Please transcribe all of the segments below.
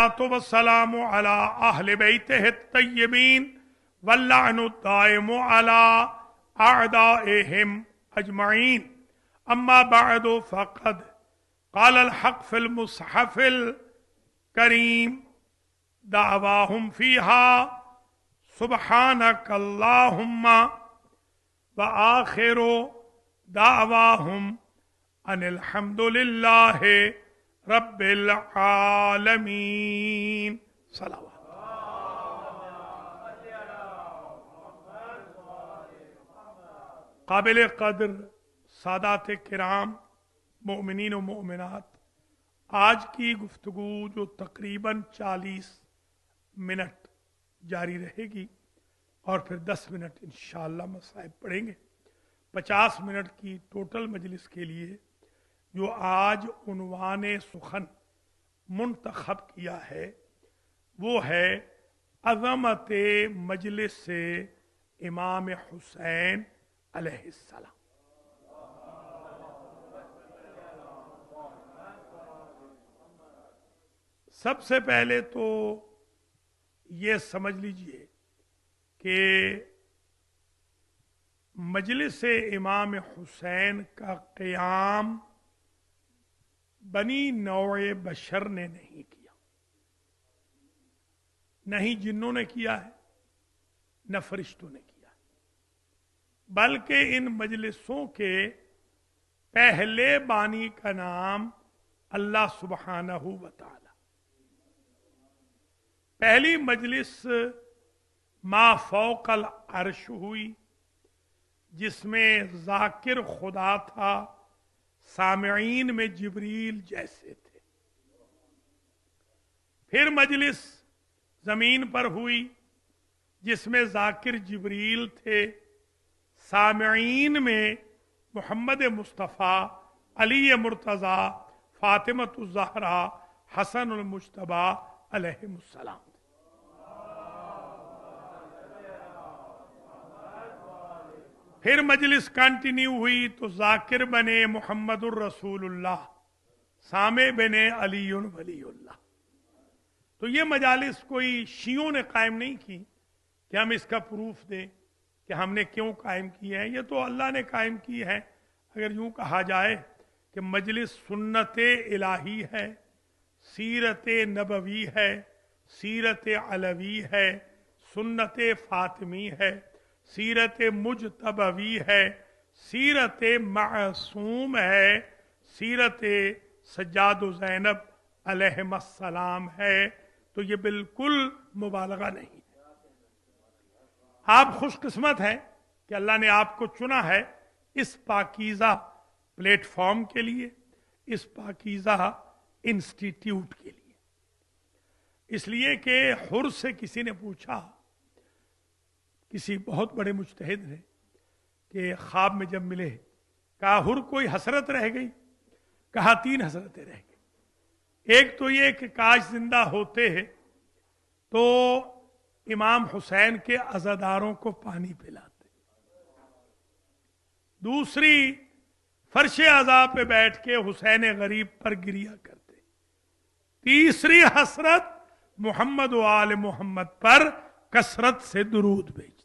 والسلام على أهل بيته الطيبين واللعن الدائم على أعدائهم أجمعين. أما بعد فقد قال الحق في المصحف الكريم دعواهم فيها سبحانك اللهم وآخر دعواهم أن الحمد لله رب العالمین. صلوات. قابل قدر سادات کرام، مؤمنین و مؤمنات، آج کی گفتگو جو تقریباً 40 منٹ جاری رہے گی اور پھر 10 منٹ انشاءاللہ مصائب پڑھیں گے. 50 منٹ کی ٹوٹل مجلس کے لیے جو آج عنوان سخن منتخب کیا ہے وہ ہے عظمت مجلس سے امام حسین علیہ السلام. سب سے پہلے تو یہ سمجھ لیجئے کہ مجلس امام حسین کا قیام بنی نوع بشر نے نہیں کیا، نہ ہی جنوں نے کیا ہے نہ فرشتوں نے کیا ہے، بلکہ ان مجلسوں کے پہلے بانی کا نام اللہ سبحانہ و تعالی. پہلی مجلس ما فوق العرش ہوئی جس میں ذاکر خدا تھا، سامعین میں جبریل جیسے تھے. پھر مجلس زمین پر ہوئی جس میں ذاکر جبریل تھے، سامعین میں محمد مصطفیٰ، علی مرتضیٰ، فاطمۃ الزہرا، حسن المجتبیٰ علیہم السلام. پھر مجلس کنٹینیو ہوئی تو ذاکر بنے محمد الرسول اللہ، سامع بنے علی ولی اللہ. تو یہ مجالس کوئی شیعوں نے قائم نہیں کی کہ ہم اس کا پروف دیں کہ ہم نے کیوں قائم کی ہے، یہ تو اللہ نے قائم کی ہے. اگر یوں کہا جائے کہ مجلس سنت الہی ہے، سیرت نبوی ہے، سیرت علوی ہے، سنت فاطمی ہے، سیرت مجتبوی ہے، سیرت معصوم ہے، سیرت سجاد و زینب علیہم السلام ہے، تو یہ بالکل مبالغہ نہیں ہے. آپ خوش قسمت ہیں کہ اللہ نے آپ کو چنا ہے اس پاکیزہ پلیٹ فارم کے لیے، اس پاکیزہ انسٹیٹیوٹ کے لیے. اس لیے کہ حر سے کسی نے پوچھا، کسی بہت بڑے مجتہد نے، کہ خواب میں جب ملے کہا حر کوئی حسرت رہ گئی؟ کہا 3 حسرتیں رہ گئی. ایک تو یہ کہ کاش زندہ ہوتے تو امام حسین کے عزاداروں کو پانی پلاتے. دوسری، فرش عزا پہ بیٹھ کے حسین غریب پر گریا کرتے. تیسری حسرت، محمد و آل محمد پر کثرت سے درود بھیجتے.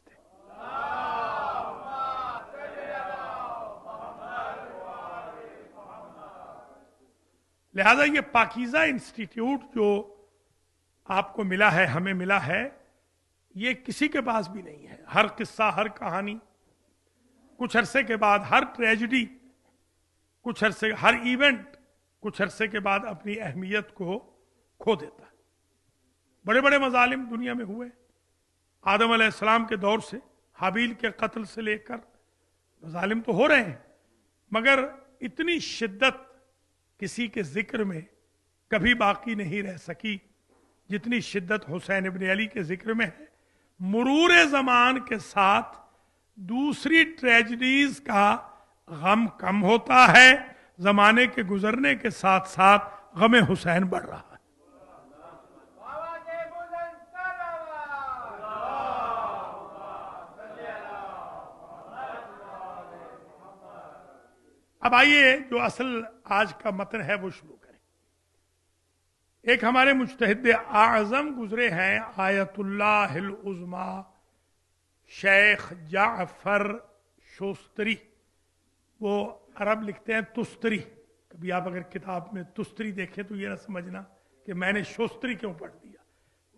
لہذا یہ پاکیزہ انسٹیٹیوٹ جو آپ کو ملا ہے، ہمیں ملا ہے، یہ کسی کے پاس بھی نہیں ہے. ہر قصہ، ہر کہانی کچھ عرصے کے بعد، ہر ٹریجڈی کچھ عرصے، ہر ایونٹ کچھ عرصے کے بعد اپنی اہمیت کو کھو دیتا ہے. بڑے بڑے مظالم دنیا میں ہوئے، آدم علیہ السلام کے دور سے، حابیل کے قتل سے لے کر مظالم تو ہو رہے ہیں، مگر اتنی شدت کسی کے ذکر میں کبھی باقی نہیں رہ سکی جتنی شدت حسین ابن علی کے ذکر میں ہے. مرور زمان کے ساتھ دوسری ٹریجڈیز کا غم کم ہوتا ہے، زمانے کے گزرنے کے ساتھ ساتھ غم حسین بڑھ رہا ہے. اب آئیے جو اصل آج کا متن ہے وہ شروع کریں. ایک ہمارے مجتہد اعظم گزرے ہیں آیت اللہ العظما شیخ جعفر شوستری، وہ عرب لکھتے ہیں تستری، کبھی آپ اگر کتاب میں تستری دیکھیں تو یہ نہ سمجھنا کہ میں نے شوستری کیوں پڑھ دیا،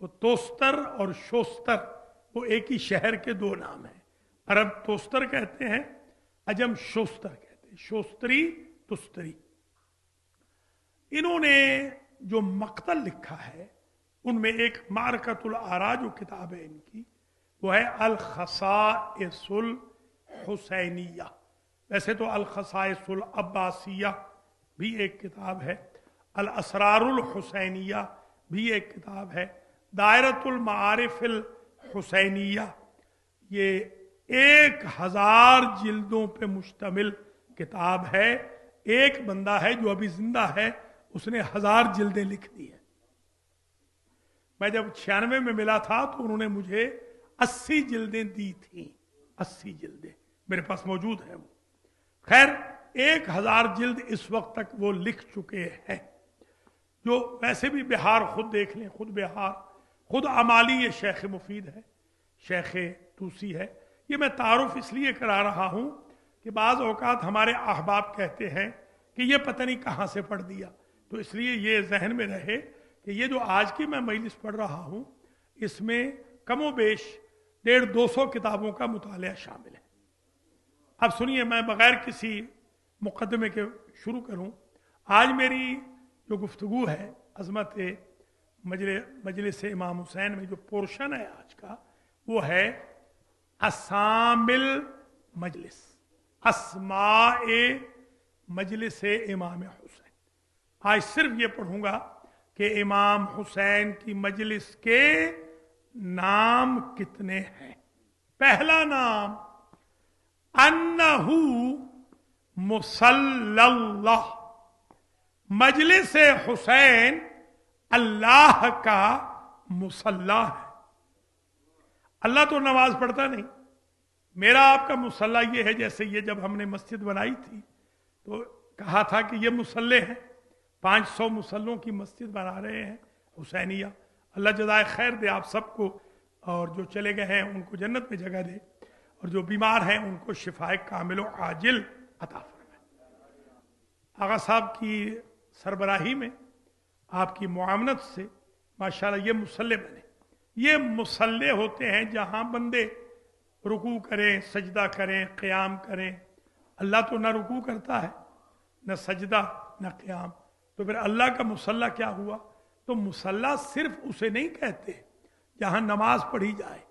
وہ توستر اور شوستر وہ ایک ہی شہر کے دو نام ہیں، عرب توستر کہتے ہیں، عجم شوستر کہتے ہیں، شوستری تستری۔ انہوں نے جو مقتل لکھا ہے ان میں ایک معرکۃ الآراء جو کتاب ہے ان کی، وہ ہے الخصائص الحسینیہ، ویسے تو الخصائص العباسیہ بھی ایک کتاب ہے، الاسرار الحسینیہ بھی ایک کتاب ہے، دائرۃ المعارف الحسینیہ، یہ 1000 جلدوں پہ مشتمل کتاب ہے۔ ایک بندہ ہے جو ابھی زندہ ہے، اس نے 1000 جلدیں لکھ دی ہیں۔ میں جب 96 میں ملا تھا تو انہوں نے مجھے 80 جلدیں دی تھیں، 80 جلدیں میرے پاس موجود ہیں وہ۔ خیر 1000 جلد اس وقت تک وہ لکھ چکے ہیں، جو ویسے بھی بہار خود دیکھ لیں، خود بہار، خود عمالی یہ شیخ مفید ہے، شیخ توسی ہے۔ یہ میں تعارف اس لیے کرا رہا ہوں کہ بعض اوقات ہمارے احباب کہتے ہیں کہ یہ پتہ نہیں کہاں سے پڑھ دیا، تو اس لیے یہ ذہن میں رہے کہ یہ جو آج کی میں مجلس پڑھ رہا ہوں اس میں کم و بیش 150-200 کتابوں کا مطالعہ شامل ہے۔ اب سنیے، میں بغیر کسی مقدمے کے شروع کروں۔ آج میری جو گفتگو ہے عظمت مجلس امام حسین میں جو پورشن ہے آج کا، وہ ہے اسامل مجلس، اسماء مجلس امام حسین۔ آج صرف یہ پڑھوں گا کہ امام حسین کی مجلس کے نام کتنے ہیں۔ پہلا نام انہو مصلی اللہ، مجلس حسین اللہ کا مصلی ہے۔ اللہ تو نماز پڑھتا نہیں، میرا آپ کا مصلی یہ ہے، جیسے یہ جب ہم نے مسجد بنائی تھی تو کہا تھا کہ یہ مصلی ہیں، 500 مصلوں کی مسجد بنا رہے ہیں حسینیہ۔ اللہ جزائے خیر دے آپ سب کو، اور جو چلے گئے ہیں ان کو جنت میں جگہ دے، اور جو بیمار ہیں ان کو شفائے کامل و عاجل عطا فرمائے۔ آغا صاحب کی سربراہی میں، آپ کی معاونت سے ماشاءاللہ یہ مصلی بنے۔ یہ مصلی ہوتے ہیں جہاں بندے رکوع کریں، سجدہ کریں، قیام کریں۔ اللہ تو نہ رکوع کرتا ہے، نہ سجدہ، نہ قیام، تو پھر اللہ کا مصلی کیا ہوا؟ تو مصلی صرف اسے نہیں کہتے جہاں نماز پڑھی جائے،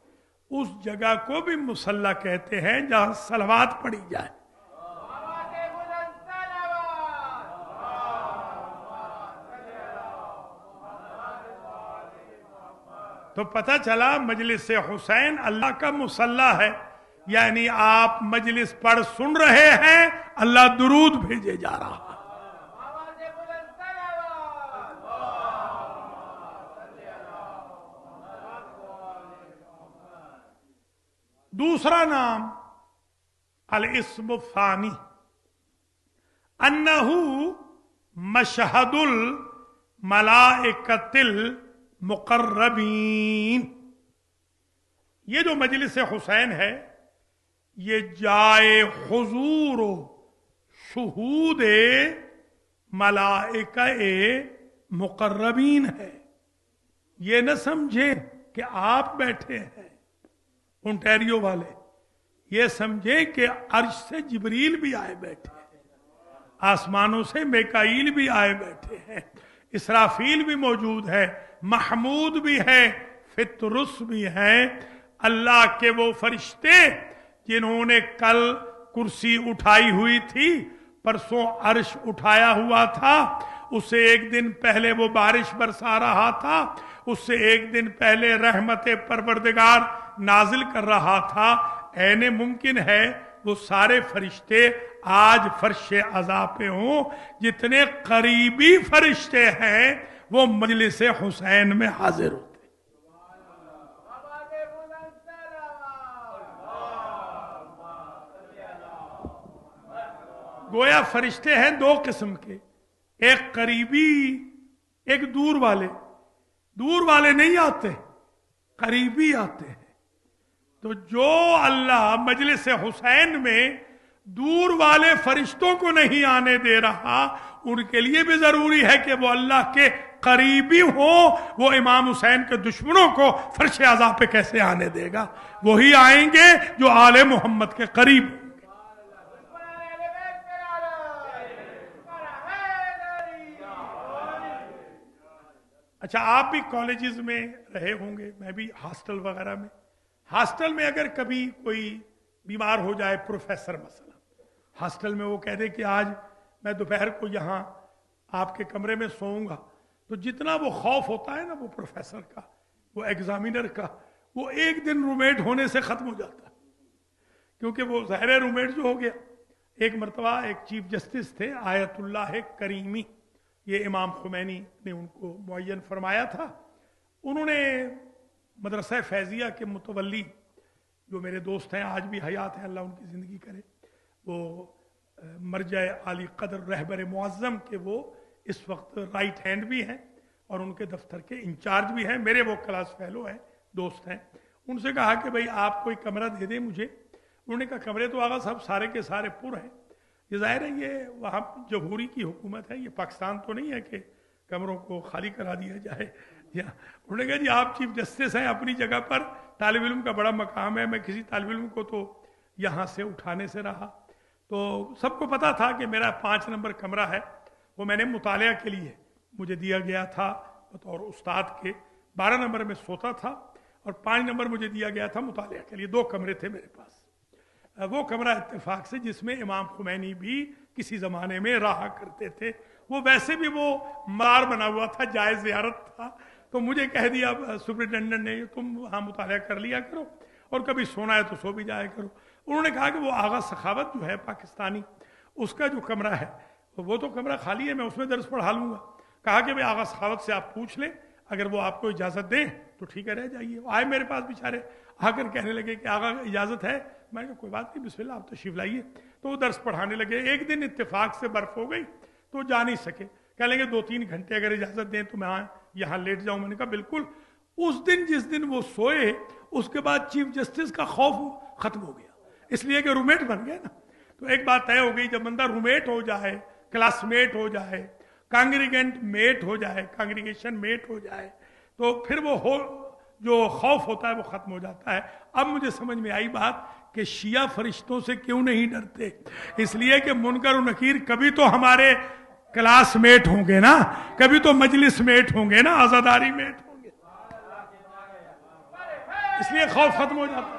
اس جگہ کو بھی مصلی کہتے ہیں جہاں صلوات پڑھی جائے۔ تو پتہ چلا مجلس حسین اللہ کا مصلی ہے، یعنی آپ مجلس پر سن رہے ہیں، اللہ درود بھیجے جا رہا ہے۔ دوسرا نام الاسم الثانی انہ مشہد الملائکۃ المقربین۔ یہ جو مجلس حسین ہے یہ جائے حضور و شہود ملائکہ مقربین ہے۔ یہ نہ سمجھے کہ آپ بیٹھے ہیں انٹیریو والے، یہ سمجھے کہ عرش سے جبریل بھی آئے بیٹھے ہیں، آسمانوں سے میکائیل بھی آئے بیٹھے ہیں، اسرافیل بھی موجود ہے، محمود بھی ہے، فطرس بھی ہیں۔ اللہ کے وہ فرشتے جنہوں نے کل کرسی اٹھائی ہوئی تھی، پرسوں عرش اٹھایا ہوا تھا، اس سے ایک دن پہلے وہ بارش برسا رہا تھا، اس سے ایک دن پہلے رحمت پروردگار نازل کر رہا تھا، عین ممکن ہے وہ سارے فرشتے آج فرش عزا پہ ہوں۔ جتنے قریبی فرشتے ہیں وہ مجلس حسین میں حاضر ہوتے۔ گویا فرشتے ہیں دو قسم کے، ایک قریبی एक दूर वाले नहीं आते, करीबी आते हैं। तो जो अल्लाह मजलिस हुसैन में दूर वाले फरिश्तों को नहीं आने दे रहा, उनके लिए भी जरूरी है कि वो अल्लाह के करीबी हो। वो इमाम हुसैन के दुश्मनों को फर्श आज़ा पे कैसे आने देगा? वही आएंगे जो आले मोहम्मद के करीब। अच्छा, आप भी कॉलेजेस में रहे होंगे, मैं भी हॉस्टल वगैरह में। हॉस्टल में अगर कभी कोई बीमार हो जाए, प्रोफेसर मसला, हॉस्टल में वो कह दे कि आज मैं दोपहर को यहाँ आपके कमरे में सोऊंगा, तो जितना वो खौफ होता है ना वो प्रोफेसर का, वो एग्जामिनर का, वो एक दिन रूममेट होने से खत्म हो जाता है। क्योंकि वो ज़ाहिर रूममेट जो हो गया। एक मरतबा एक चीफ जस्टिस थे आयतुल्लाह करीमी, ये इमाम खुमैनी ने उनको मुअय्यन फरमाया था। उन्होंने मदरसा फैजिया के मुतवल्ली, जो मेरे दोस्त हैं, आज भी हयात हैं, अल्लाह उनकी ज़िंदगी करे, वो मरजा आली कदर रहबर मुअज़्ज़म के वो इस वक्त राइट हैंड भी हैं और उनके दफ्तर के इंचार्ज भी हैं, मेरे वो क्लास फेलो हैं, दोस्त हैं। उनसे कहा कि भाई आप कोई कमरा दे दें मुझे। उन्होंने कहा कमरे तो आगा साहब सारे के सारे पुर हैं, ये ज़ाहिर है ये वहाँ जमहूरी की हुकूमत है, ये पाकिस्तान तो नहीं है कि कमरों को खाली करा दिया जाए। या उन्होंने कहा जी आप चीफ जस्टिस हैं, अपनी जगह पर तालिब इल्म का बड़ा मकाम है, मैं किसी तालिब इल्म को तो यहाँ से उठाने से रहा। तो सबको पता था कि मेरा 5 नंबर कमरा है, वो मैंने मुतालिया के लिए मुझे दिया गया था बतौर उस्ताद के। 12 नंबर में सोता था और 5 नंबर मुझे दिया गया था मुतालिया के लिए। 2 कमरे थे मेरे पास। वो कमरा इत्तेफाक से जिसमें इमाम खुमैनी भी किसी ज़माने में रहा करते थे, वो वैसे भी वो मज़ार बना हुआ था, जायज़ ज़ियारत था। तो मुझे कह दिया सुपरिटेंडेंट ने तुम वहाँ मुतालिया कर लिया करो और कभी सोना है तो सो भी जाया करो। उन्होंने कहा कि वो आगा सखावत जो है पाकिस्तानी, उसका जो कमरा है वो तो कमरा खाली है, मैं उसमें दर्स पढ़ा लूँगा। कहा कि भाई आगा सखावत से आप पूछ लें, अगर वो आपको इजाज़त दें तो ठीक है रह जाइए। आए मेरे पास बेचारे, आकर कहने लगे कि आगा इजाज़त है। मैंने कहा कोई बात नहीं, बिस्मिल्लाह आप तशरीफ लाइए। तो वो दर्स पढ़ाने लगे। एक दिन इत्तेफाक से बर्फ हो गई तो जा नहीं सके। कह लेंगे 2-3 घंटे अगर इजाज़त दें तो मैं यहाँ लेट जाऊँ। मैंने कहा बिल्कुल। उस दिन जिस दिन वो सोए, उसके बाद चीफ जस्टिस का खौफ खत्म हो गया, इसलिए कि रूममेट बन गए ना। तो एक बात तय हो गई, जब बंदा रूममेट हो जाए, क्लासमेट हो जाए, कांग्रीगेंट मेट हो जाए, कांग्रीगेशन मेट हो जाए, तो फिर वो जो खौफ होता है वो खत्म हो जाता है। अब मुझे समझ में आई बात कि शिया फरिश्तों से क्यों नहीं डरते, इसलिए कि मुनकर और नकीर कभी तो हमारे क्लासमेट होंगे ना, कभी तो मजलिस मेट होंगे ना, आजादारी मेट होंगे, इसलिए खौफ खत्म हो जाता है।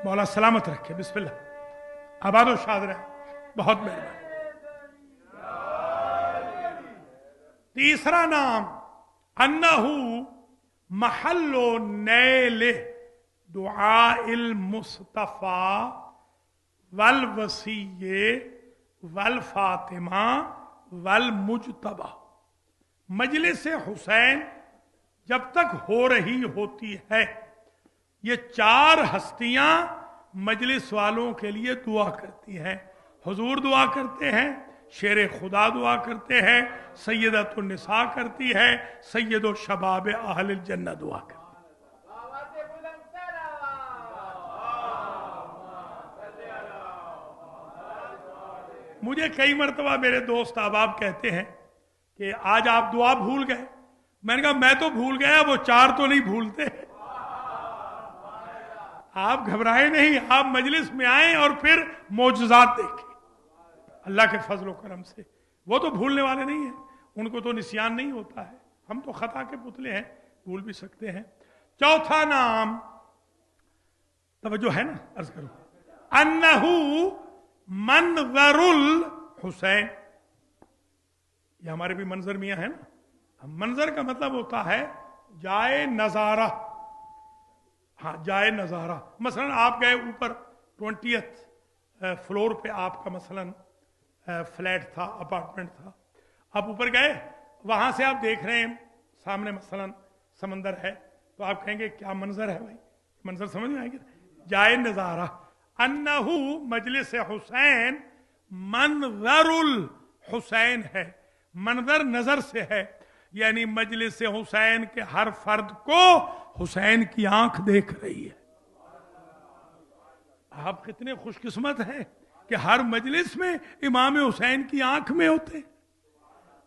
मौला सलामत रखे। बिस्मिल्लाह, आबाद और शाद रहे। बहुत मेहरबानी। तीसरा नाम अन्नहु महल्लो नैले दुआइल मुस्तफा वल वसीये वल फातिमा वल मुजतबा। मजलिस हुसैन जब तक हो रही होती है, ये 4 हस्तियां मजलिस वालों के लिए दुआ करती हैं। हुजूर दुआ करते हैं, शेर खुदा दुआ करते हैं, सैयदतुन निसा करती है, सैयदो शबाब अहलिल जन्नह दुआ करती है। मुझे कई मरतबा मेरे दोस्त अहबाब कहते हैं कि आज आप दुआ भूल गए। मैंने कहा मैं तो भूल गया, वो 4 तो नहीं भूलते। आप घबराए नहीं, आप मजलिस में आए और फिर मौजज़ात देखें अल्लाह के फजल करम से। वो तो भूलने वाले नहीं हैं, उनको तो निस्यान नहीं होता है। हम तो खता के पुतले हैं, भूल भी सकते हैं। चौथा नाम, तवज्जो है ना, अर्ज करो, अन्नहु मंजरुल हुसैन। ये हमारे भी मंजर मियाँ है ना। मंजर का मतलब होता है जाए नजारा। हाँ, जाए नजारा। मसलन आप गए ऊपर 20th फ्लोर पे, आपका मसलन फ्लैट था, अपार्टमेंट था, आप ऊपर गए, वहां से आप देख रहे हैं सामने मसलन समंदर है, तो आप कहेंगे क्या मंजर है भाई, मंजर समझ में आएगी, जाए नजारा। अन्नहु मजलिस हुसैन मंजरुल हुसैन है, منظر نظر سے ہے، یعنی مجلس حسین کے ہر فرد کو حسین کی آنکھ دیکھ رہی ہے. آپ کتنے خوش قسمت ہیں کہ ہر مجلس میں امام حسین کی آنکھ میں ہوتے.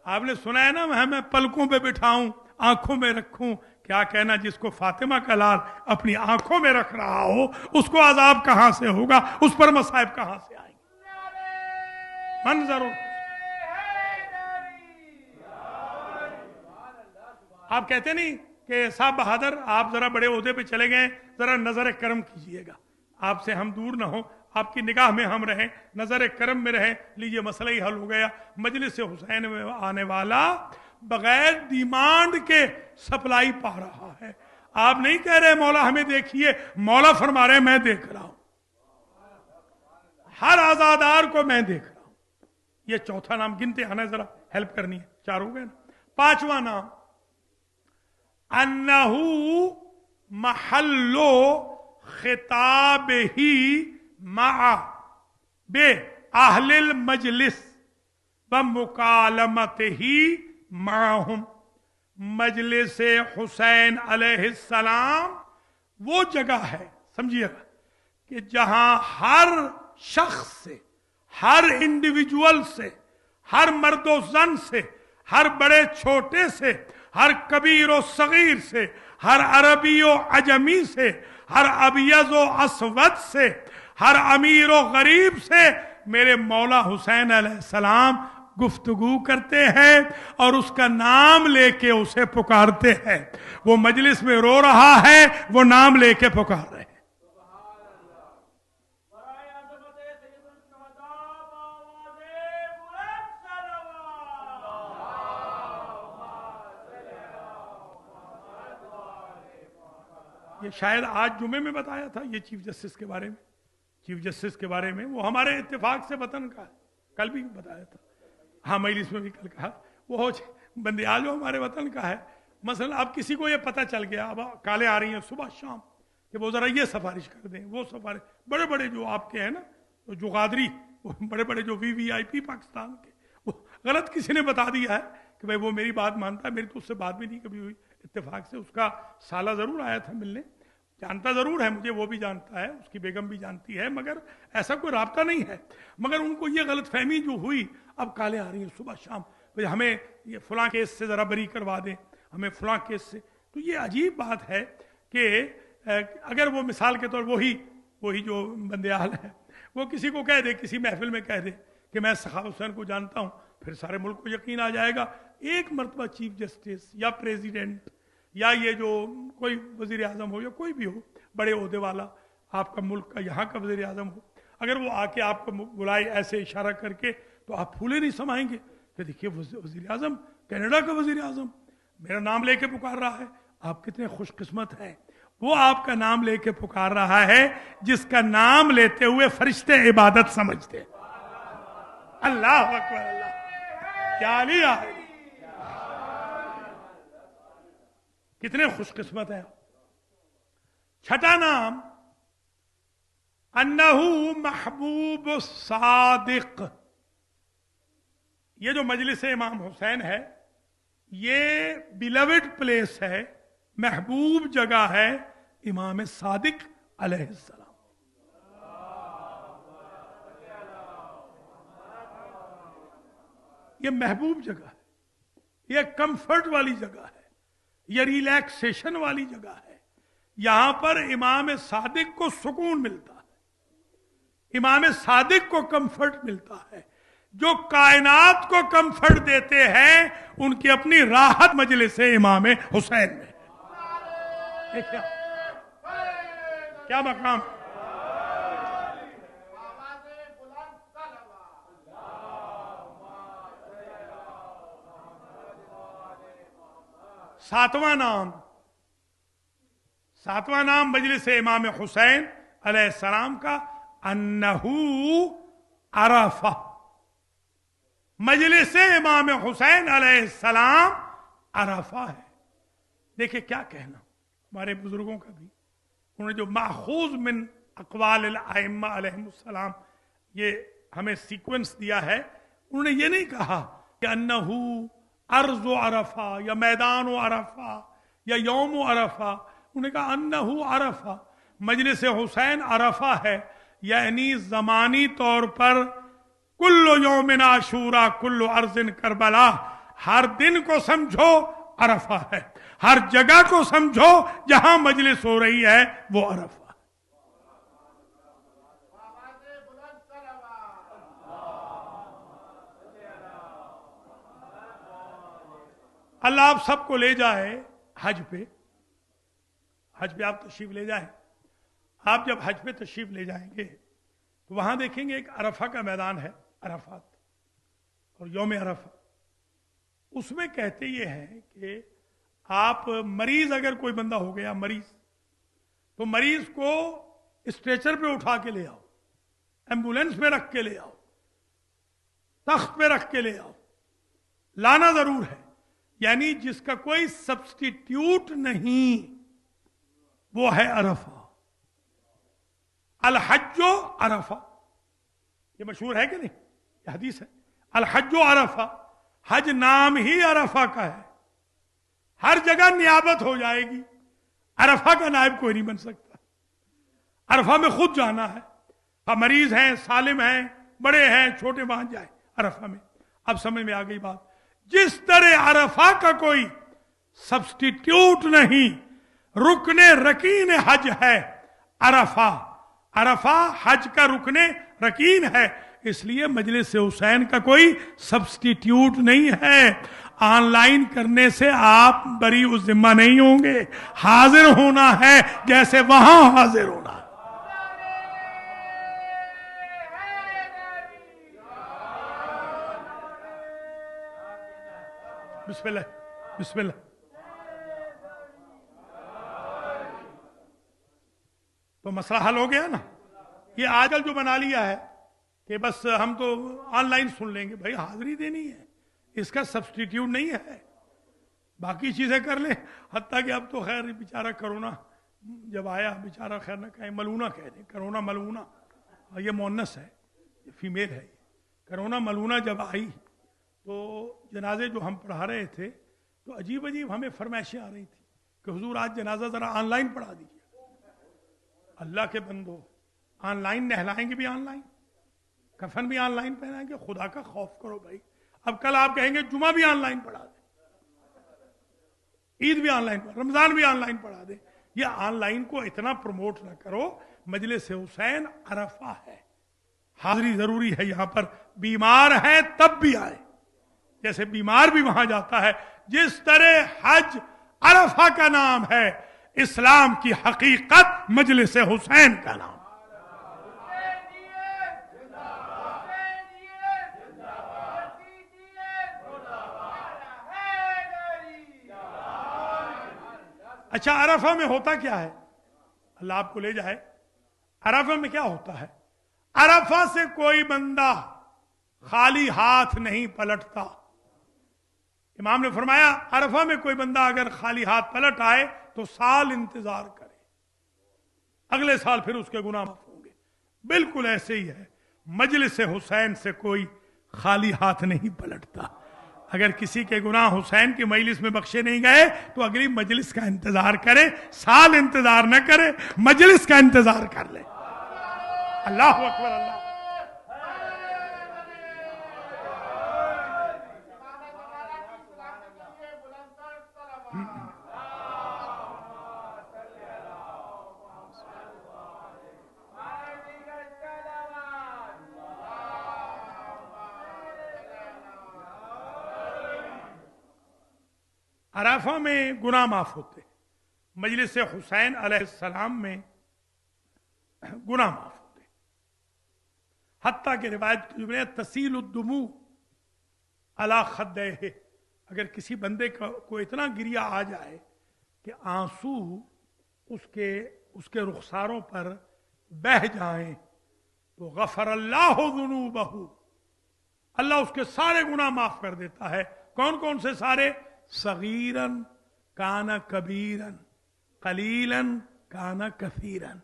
آپ نے سنا ہے نا، میں پلکوں پہ بٹھاؤں آنکھوں میں رکھوں. کیا کہنا، جس کو فاطمہ کا لال اپنی آنکھوں میں رکھ رہا ہو اس کو عذاب کہاں سے ہوگا، اس پر مصائب کہاں سے آئیں گے. منظر آپ کہتے نہیں کہ صاحب بہادر آپ ذرا بڑے عہدے پہ چلے گئے، ذرا نظر کرم کیجئے گا، آپ سے ہم دور نہ ہوں، آپ کی نگاہ میں ہم رہیں، نظر کرم میں رہیں. لیجئے مسئلہ ہی حل ہو گیا. مجلس حسین میں آنے والا بغیر ڈیمانڈ کے سپلائی پا رہا ہے. آپ نہیں کہہ رہے مولا ہمیں دیکھیے، مولا فرما رہے میں دیکھ رہا ہوں، ہر آزادار کو میں دیکھ رہا ہوں. یہ چوتھا نام گنتے آنا، ذرا ہیلپ کرنی ہے. چار ہو گئے نا. پانچواں نام انہو محلو خطاب ہی مع بے اہل المجلس و مکالمت ہی معہم. مجلس حسین علیہ السلام وہ جگہ ہے، سمجھیے گا، کہ جہاں ہر شخص سے، ہر انڈیویجول سے، ہر مرد و زن سے، ہر بڑے چھوٹے سے، ہر کبیر و صغیر سے، ہر عربی و عجمی سے، ہر ابیض و اسود سے، ہر امیر و غریب سے میرے مولا حسین علیہ السلام گفتگو کرتے ہیں اور اس کا نام لے کے اسے پکارتے ہیں. وہ مجلس میں رو رہا ہے، وہ نام لے کے پکار رہے ہیں. یہ شاید آج جمعے میں بتایا تھا یہ چیف جسٹس کے بارے میں. چیف جسٹس کے بارے میں وہ ہمارے اتفاق سے وطن کا ہے، کل بھی بتایا تھا. ہاں مجلس میں بھی کل کہا. وہ بندیال جو ہمارے وطن کا ہے، مثلا اب کسی کو یہ پتہ چل گیا، اب کالیں آ رہی ہیں صبح شام کہ وہ ذرا یہ سفارش کر دیں، وہ سفارش. بڑے بڑے جو آپ کے ہیں نا جو غادری، وہ بڑے بڑے جو وی آئی پی پاکستان کے، وہ غلط کسی نے بتا دیا ہے کہ بھائی وہ میری بات مانتا ہے. میری تو اس سے بات بھی نہیں کبھی ہوئی. اتفاق سے اس کا سالہ ضرور آیا تھا ملنے، جانتا ضرور ہے مجھے، وہ بھی جانتا ہے، اس کی بیگم بھی جانتی ہے، مگر ایسا کوئی رابطہ نہیں ہے. مگر ان کو یہ غلط فہمی جو ہوئی، اب کالیں آ رہی ہیں صبح شام، ہمیں یہ فلاں کیس سے ذرا بری کروا دیں، ہمیں فلاں کیس سے. تو یہ عجیب بات ہے کہ اگر وہ مثال کے طور وہی جو بندیال ہے، وہ کسی کو کہہ دے، کسی محفل میں کہہ دے کہ میں سخاوت حسین کو جانتا ہوں، پھر سارے ملک کو یقین آ جائے گا. ایک مرتبہ چیف جسٹس یا پریزیڈنٹ یا یہ جو کوئی وزیر اعظم ہو یا کوئی بھی ہو بڑے عہدے والا، آپ کا ملک کا یہاں کا وزیر اعظم ہو، اگر وہ آ کے آپ کو بلائے ایسے اشارہ کر کے، تو آپ پھولے نہیں سمائیں گے کہ دیکھیے وزیر اعظم، کینیڈا کا وزیر اعظم میرا نام لے کے پکار رہا ہے. آپ کتنے خوش قسمت ہیں، وہ آپ کا نام لے کے پکار رہا ہے جس کا نام لیتے ہوئے فرشتے عبادت سمجھتے ہیں. اللہ اکبر، اللہ کیا لیا ہے، کتنے خوش قسمت ہیں. چھٹا نام انہو محبوب صادق. یہ جو مجلس امام حسین ہے یہ بیلوڈ پلیس ہے، محبوب جگہ ہے امام صادق علیہ السلام. یہ محبوب جگہ ہے، یہ کمفرٹ والی جگہ ہے، یہ ریلیکسیشن والی جگہ ہے. یہاں پر امام صادق کو سکون ملتا ہے، امام صادق کو کمفرٹ ملتا ہے. جو کائنات کو کمفرٹ دیتے ہیں ان کی اپنی راحت مجلس امام حسین میں. کیا مقام. ساتواں نام مجلس امام حسین علیہ السلام کا انہو عرفہ. مجلس امام حسین علیہ السلام عرفہ ہے. دیکھیں کیا کہنا ہمارے بزرگوں کا بھی، انہوں نے جو ماخوذ من اقوال الائمہ علیہ السلام یہ ہمیں سیکوینس دیا ہے. انہوں نے یہ نہیں کہا کہ انہو ارض عرفہ یا میدان عرفہ یا یوم عرفہ، انہوں نے کہا انہو عرفہ، مجلس حسین عرفہ ہے، یعنی زمانی طور پر کل یوم عاشورہ کل ارض کربلا، ہر دن کو سمجھو عرفہ ہے، ہر جگہ کو سمجھو جہاں مجلس ہو رہی ہے وہ عرفہ۔ اللہ آپ سب کو لے جائے حج پہ آپ تشریف لے جائیں۔ آپ جب حج پہ تشریف لے جائیں گے تو وہاں دیکھیں گے ایک عرفہ کا میدان ہے، عرفات اور یوم عرفہ، اس میں کہتے یہ ہیں کہ آپ مریض، اگر کوئی بندہ ہو گیا مریض، تو مریض کو اسٹریچر پہ اٹھا کے لے آؤ، ایمبولینس پہ رکھ کے لے آؤ، تخت پہ رکھ کے لے آؤ، لانا ضرور ہے، یعنی جس کا کوئی سبسٹیٹیوٹ نہیں، وہ ہے عرفہ۔ الحج عرفہ، یہ مشہور ہے کہ نہیں؟ یہ حدیث ہے، الحج عرفہ، حج نام ہی عرفہ کا ہے، ہر جگہ نیابت ہو جائے گی، عرفہ کا نائب کوئی نہیں بن سکتا، عرفہ میں خود جانا ہے، مریض ہیں، سالم ہیں، بڑے ہیں، چھوٹے، وہاں جائیں عرفہ میں۔ اب سمجھ میں آ گئی بات، جس طرح عرفہ کا کوئی سبسٹیٹیوٹ نہیں، رکن رکین حج ہے عرفہ، عرفہ حج کا رکن رکین ہے، اس لیے مجلس حسین کا کوئی سبسٹیٹیوٹ نہیں ہے۔ آن لائن کرنے سے آپ بری الذمہ نہیں ہوں گے، حاضر ہونا ہے جیسے وہاں حاضر ہونا ہے۔ بسم اللہ بسم اللہ۔ تو مسئلہ حل ہو گیا نا؟ یہ آج کل جو بنا لیا ہے کہ بس ہم تو آن لائن سن لیں گے، بھائی حاضری دینی ہے، اس کا سبسٹیٹیوٹ نہیں ہے، باقی چیزیں کر لیں۔ حتیٰ کہ اب تو خیر بیچارہ کرونا جب آیا، بیچارہ خیر نہ کہیں، ملونہ کہہ دیں، کرونا ملونہ، یہ مؤنث ہے، یہ فیمیل ہے۔ کرونا ملونہ جب آئی تو جنازے جو ہم پڑھا رہے تھے تو عجیب عجیب ہمیں فرمائشیں آ رہی تھی کہ حضور آج جنازہ ذرا آن لائن پڑھا دیجیے۔ اللہ کے بندو، آن لائن نہلائیں گے بھی آن لائن، کفن بھی آن لائن پہنائیں گے، خدا کا خوف کرو بھائی۔ اب کل آپ کہیں گے جمعہ بھی آن لائن پڑھا دیں، عید بھی آن لائن پڑھا، رمضان بھی آن لائن پڑھا دیں۔ یہ آن لائن کو اتنا پروموٹ نہ کرو، مجلس حسین عرفہ ہے، حاضری ضروری ہے یہاں پر، بیمار ہے تب بھی آئے، جیسے بیمار بھی وہاں جاتا ہے، جس طرح حج عرفہ کا نام ہے، اسلام کی حقیقت مجلس حسین کا نام۔ اچھا، عرفہ میں ہوتا کیا ہے؟ اللہ آپ کو لے جائے، عرفہ میں کیا ہوتا ہے؟ عرفہ سے کوئی بندہ خالی ہاتھ نہیں پلٹتا۔ امام نے فرمایا عرفہ میں کوئی بندہ اگر خالی ہاتھ پلٹ آئے تو سال انتظار کرے، اگلے سال پھر اس کے گناہ معاف ہوں گے۔ بالکل ایسے ہی ہے، مجلس حسین سے کوئی خالی ہاتھ نہیں پلٹتا۔ اگر کسی کے گناہ حسین کی مجلس میں بخشے نہیں گئے تو اگلی مجلس کا انتظار کرے، سال انتظار نہ کرے، مجلس کا انتظار کر لے۔ اللہ اکبر، اللہ۔ عرفہ میں گناہ معاف ہوتے، مجلس حسین علیہ السلام میں گناہ معاف ہوتے، حتیٰ کہ روایت تسیل الدموع علی خدیہ، اگر کسی بندے کو اتنا گریا آ جائے کہ آنسو اس کے رخساروں پر بہہ جائیں تو غفر اللہ ذنوبہ، اللہ اس کے سارے گناہ معاف کر دیتا ہے۔ کون کون سے سارے؟ صغیراً کان کبیراً، قلیلاً کان کثیراً،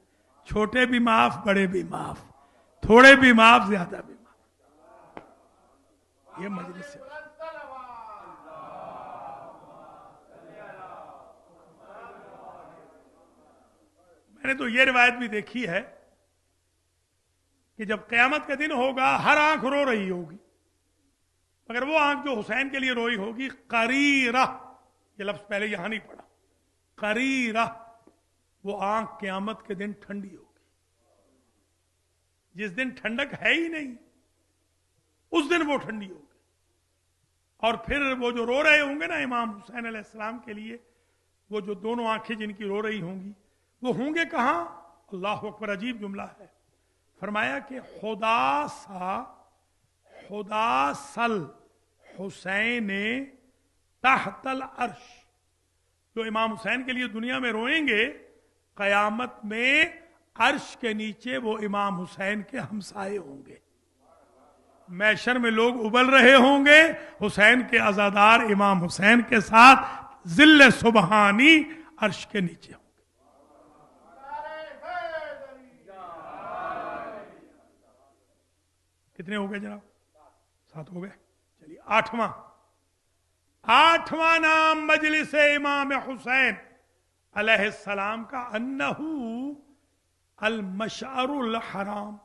چھوٹے بھی معاف، بڑے بھی معاف، تھوڑے بھی معاف، زیادہ بھی معاف۔ یہ مجلس ہے۔ मैंने तो ये रिवायत भी देखी है कि जब क़यामत का दिन होगा हर आंख रो रही होगी, मगर वो आंख जो हुसैन के लिए रोई होगी, करीरा, ये लफ्ज पहले यहां नहीं पड़ा, करीरा, वो आंख क़यामत के दिन ठंडी होगी। जिस दिन ठंडक है ही नहीं, उस दिन वो ठंडी होगी। और फिर वो जो रो रहे होंगे ना इमाम हुसैन अलैहिस्सलाम के लिए, वो जो दोनों आंखें जिनकी रो रही होंगी, वो होंगे कहां? अल्लाह अकबर, अजीब जुमला है। फरमाया कि खुदासल हुसैन तहतल अर्श, जो इमाम हुसैन के लिए दुनिया में रोएंगे, कयामत में अर्श के नीचे वो इमाम हुसैन के हमसाए होंगे। मैशर में लोग उबल रहे होंगे, हुसैन के अज़ादार इमाम हुसैन के साथ जिल्ले सुबहानी अर्श के नीचे होंगे। कितने हो गए जनाब? 7 हो गए। चलिए आठवां नाम मजलिस इमाम हुसैन अलैहिस्सलाम का अन्नहू अल मशअरुल हराम।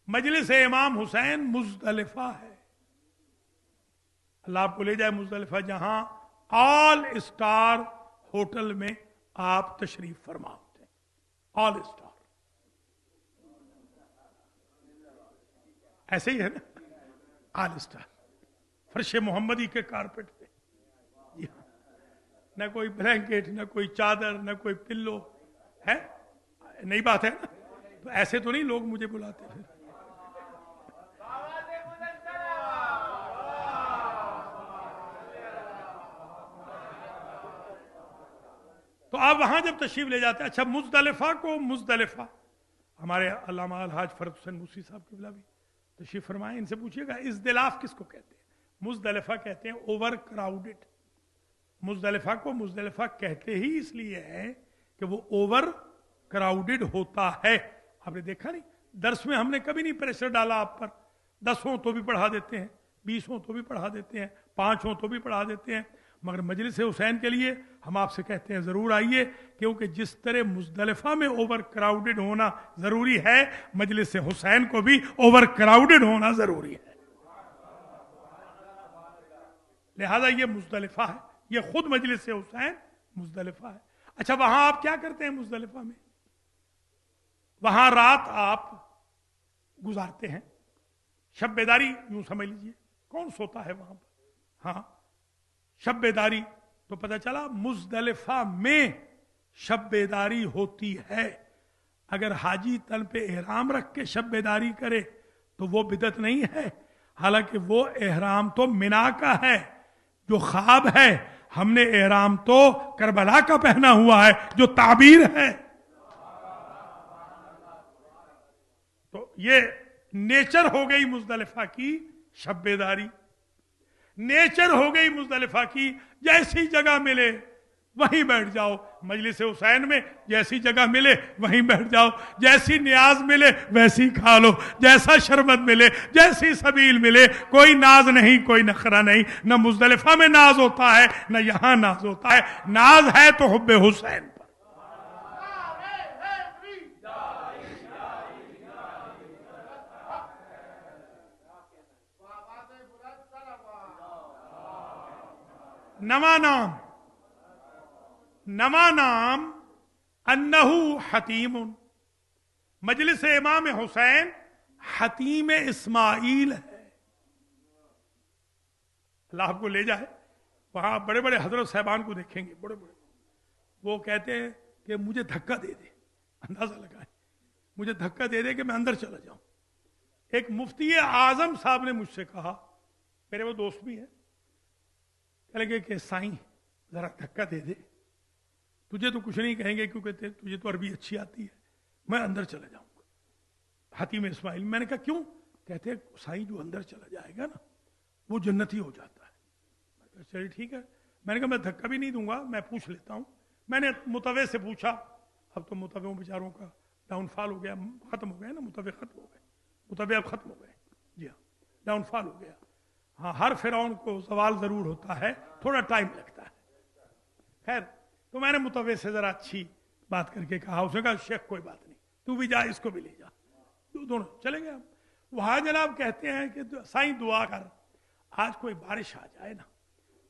मजलिस इमाम हुसैन मुज़दलिफा है। अल्लाह आपको ले जाए मुज़दलिफा, जहां ऑल स्टार होटल में आप तशरीफ फरमा होते हैं। ऑल स्टार ऐसे ही है ना, ऑल स्टार, फर्श मोहम्मदी के कारपेट पे, न कोई ब्लैंकेट, न कोई चादर, न कोई पिल्लो है। नई बात है ना, तो ऐसे तो नहीं लोग मुझे बुलाते फिर। तो आप वहां जब तशरीफ ले जाते हैं, अच्छा मुज़दलिफा को, मुज़दलिफा हमारे अल्लामा अलहाज फरद हुसैन मूसी साहब की भी तशरीफ फरमाए, इनसे पूछिएगा इज़्दिलाफ किसको कहते हैं? मुज़दलिफा कहते हैं ओवर क्राउडेड। मुज़दलिफा को मुज़दलिफा कहते ही इसलिए है कि वो ओवर क्राउडेड होता है। आपने देखा नहीं, दर्स में हमने कभी नहीं प्रेशर डाला आप पर, 10 हो तो भी पढ़ा देते हैं, 20 हो तो भी पढ़ा देते हैं, 5 हो तो भी पढ़ा देते हैं। मगर मजलिस हुसैन के लिए हम आपसे कहते हैं जरूर आइए, क्योंकि जिस तरह मुज़दलिफा में ओवर क्राउडेड होना जरूरी है, मजलिस हुसैन को भी ओवर क्राउडेड होना जरूरी है। लिहाजा ये मुज़दलिफा है, ये खुद मजलिस हुसैन मुज़दलिफा है। अच्छा, वहां आप क्या करते हैं मुज़दलिफा में? वहां रात आप गुजारते हैं, शब बेदारी यूं समझ लीजिए। कौन सोता है वहां पर? हाँ, शब बेदारी। तो पता चला मुज़दलिफा में शब बेदारी होती है। अगर हाजी तन पे एहराम रख के शब बेदारी करे तो वो बिदत नहीं है, हालांकि वो एहराम तो मिना का है, जो ख्वाब है हमने एहराम तो करबला का पहना हुआ है, जो ताबीर है। तो ये नेचर हो गई मुज़दलिफा की शब बेदारी, नेचर हो गई मुज़दलिफा की। जैसी जगह मिले वहीं बैठ जाओ। मजलिस हुसैन में जैसी जगह मिले वहीं बैठ जाओ, जैसी न्याज मिले वैसी खा लो, जैसा शरबत मिले, जैसी सबील मिले, कोई नाज नहीं, कोई नखरा नहीं। न मुज़दलिफा में नाज होता है, न यहां नाज होता है। नाज है तो हुब्बे हुसैन पर। नमा नाम अन्नहु हतीमुन। मजलिस इमाम हुसैन हतीम इस्माइल है। अल्लाह आपको ले जाए, वहां बड़े बड़े हजरत साहबान को देखेंगे, बड़े बड़े, वो कहते हैं कि मुझे धक्का दे दे, अंदाजा लगाए, मुझे धक्का दे दे कि मैं अंदर चला जाऊं। एक मुफ्ती आजम साहब ने मुझसे कहा, मेरे वो दोस्त भी है, कह लगे कि साईं जरा धक्का दे दे, तुझे तो कुछ नहीं कहेंगे क्योंकि तुझे तो अरबी अच्छी आती है, मैं अंदर चला जाऊंगा। हतीम इस्माइल। मैंने कहा क्यों? कहते साईं जो अंदर चला जाएगा ना वो जन्नती हो जाता है। मैं कहा चलिए ठीक है। मैंने कहा मैं धक्का भी नहीं दूंगा, मैं पूछ लेता हूं। मैंने मुतवे से पूछा, अब तो मुतवे बेचारों का डाउनफॉल हो गया, खत्म हो गया ना, मुतवे खत्म हो गए, मुतवे अब खत्म हो गए। जी हाँ, डाउनफॉल हो गया। हाँ, हर फिरौन को सवाल जरूर होता है, थोड़ा टाइम लगता है। खैर, तो मैंने मुतवे से जरा अच्छी बात करके कहा, उसने कहा शेख कोई बात नहीं, तू भी जा, इसको भी ले जा। दोनों चले गए। वहां जनाब कहते हैं कि साईं दुआ कर, आज कोई बारिश आ जाए ना,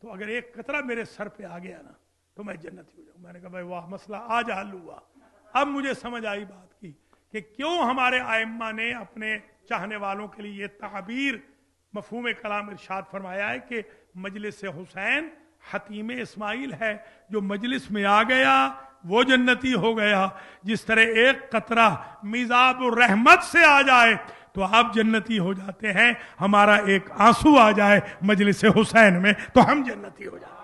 तो अगर एक कतरा मेरे सर पे आ गया ना तो मैं जन्नती हो जाऊं। मैंने कहा भाई वाह, मसला आज हल हुआ। अब मुझे समझ आई बात की कि क्यों हमारे आइम्मा ने अपने चाहने वालों के लिए ये ताबीर मफहूम कलाम इरशाद फरमाया है कि मजलिस हुसैन हतीम इस्माइल है, जो मजलिस में आ गया वो जन्नती हो गया। जिस तरह एक कतरा मिजाबुर रहमत से आ जाए तो आप जन्नती हो जाते हैं, हमारा एक आंसू आ जाए मजलिस हुसैन में तो हम जन्नती हो जाते हैं।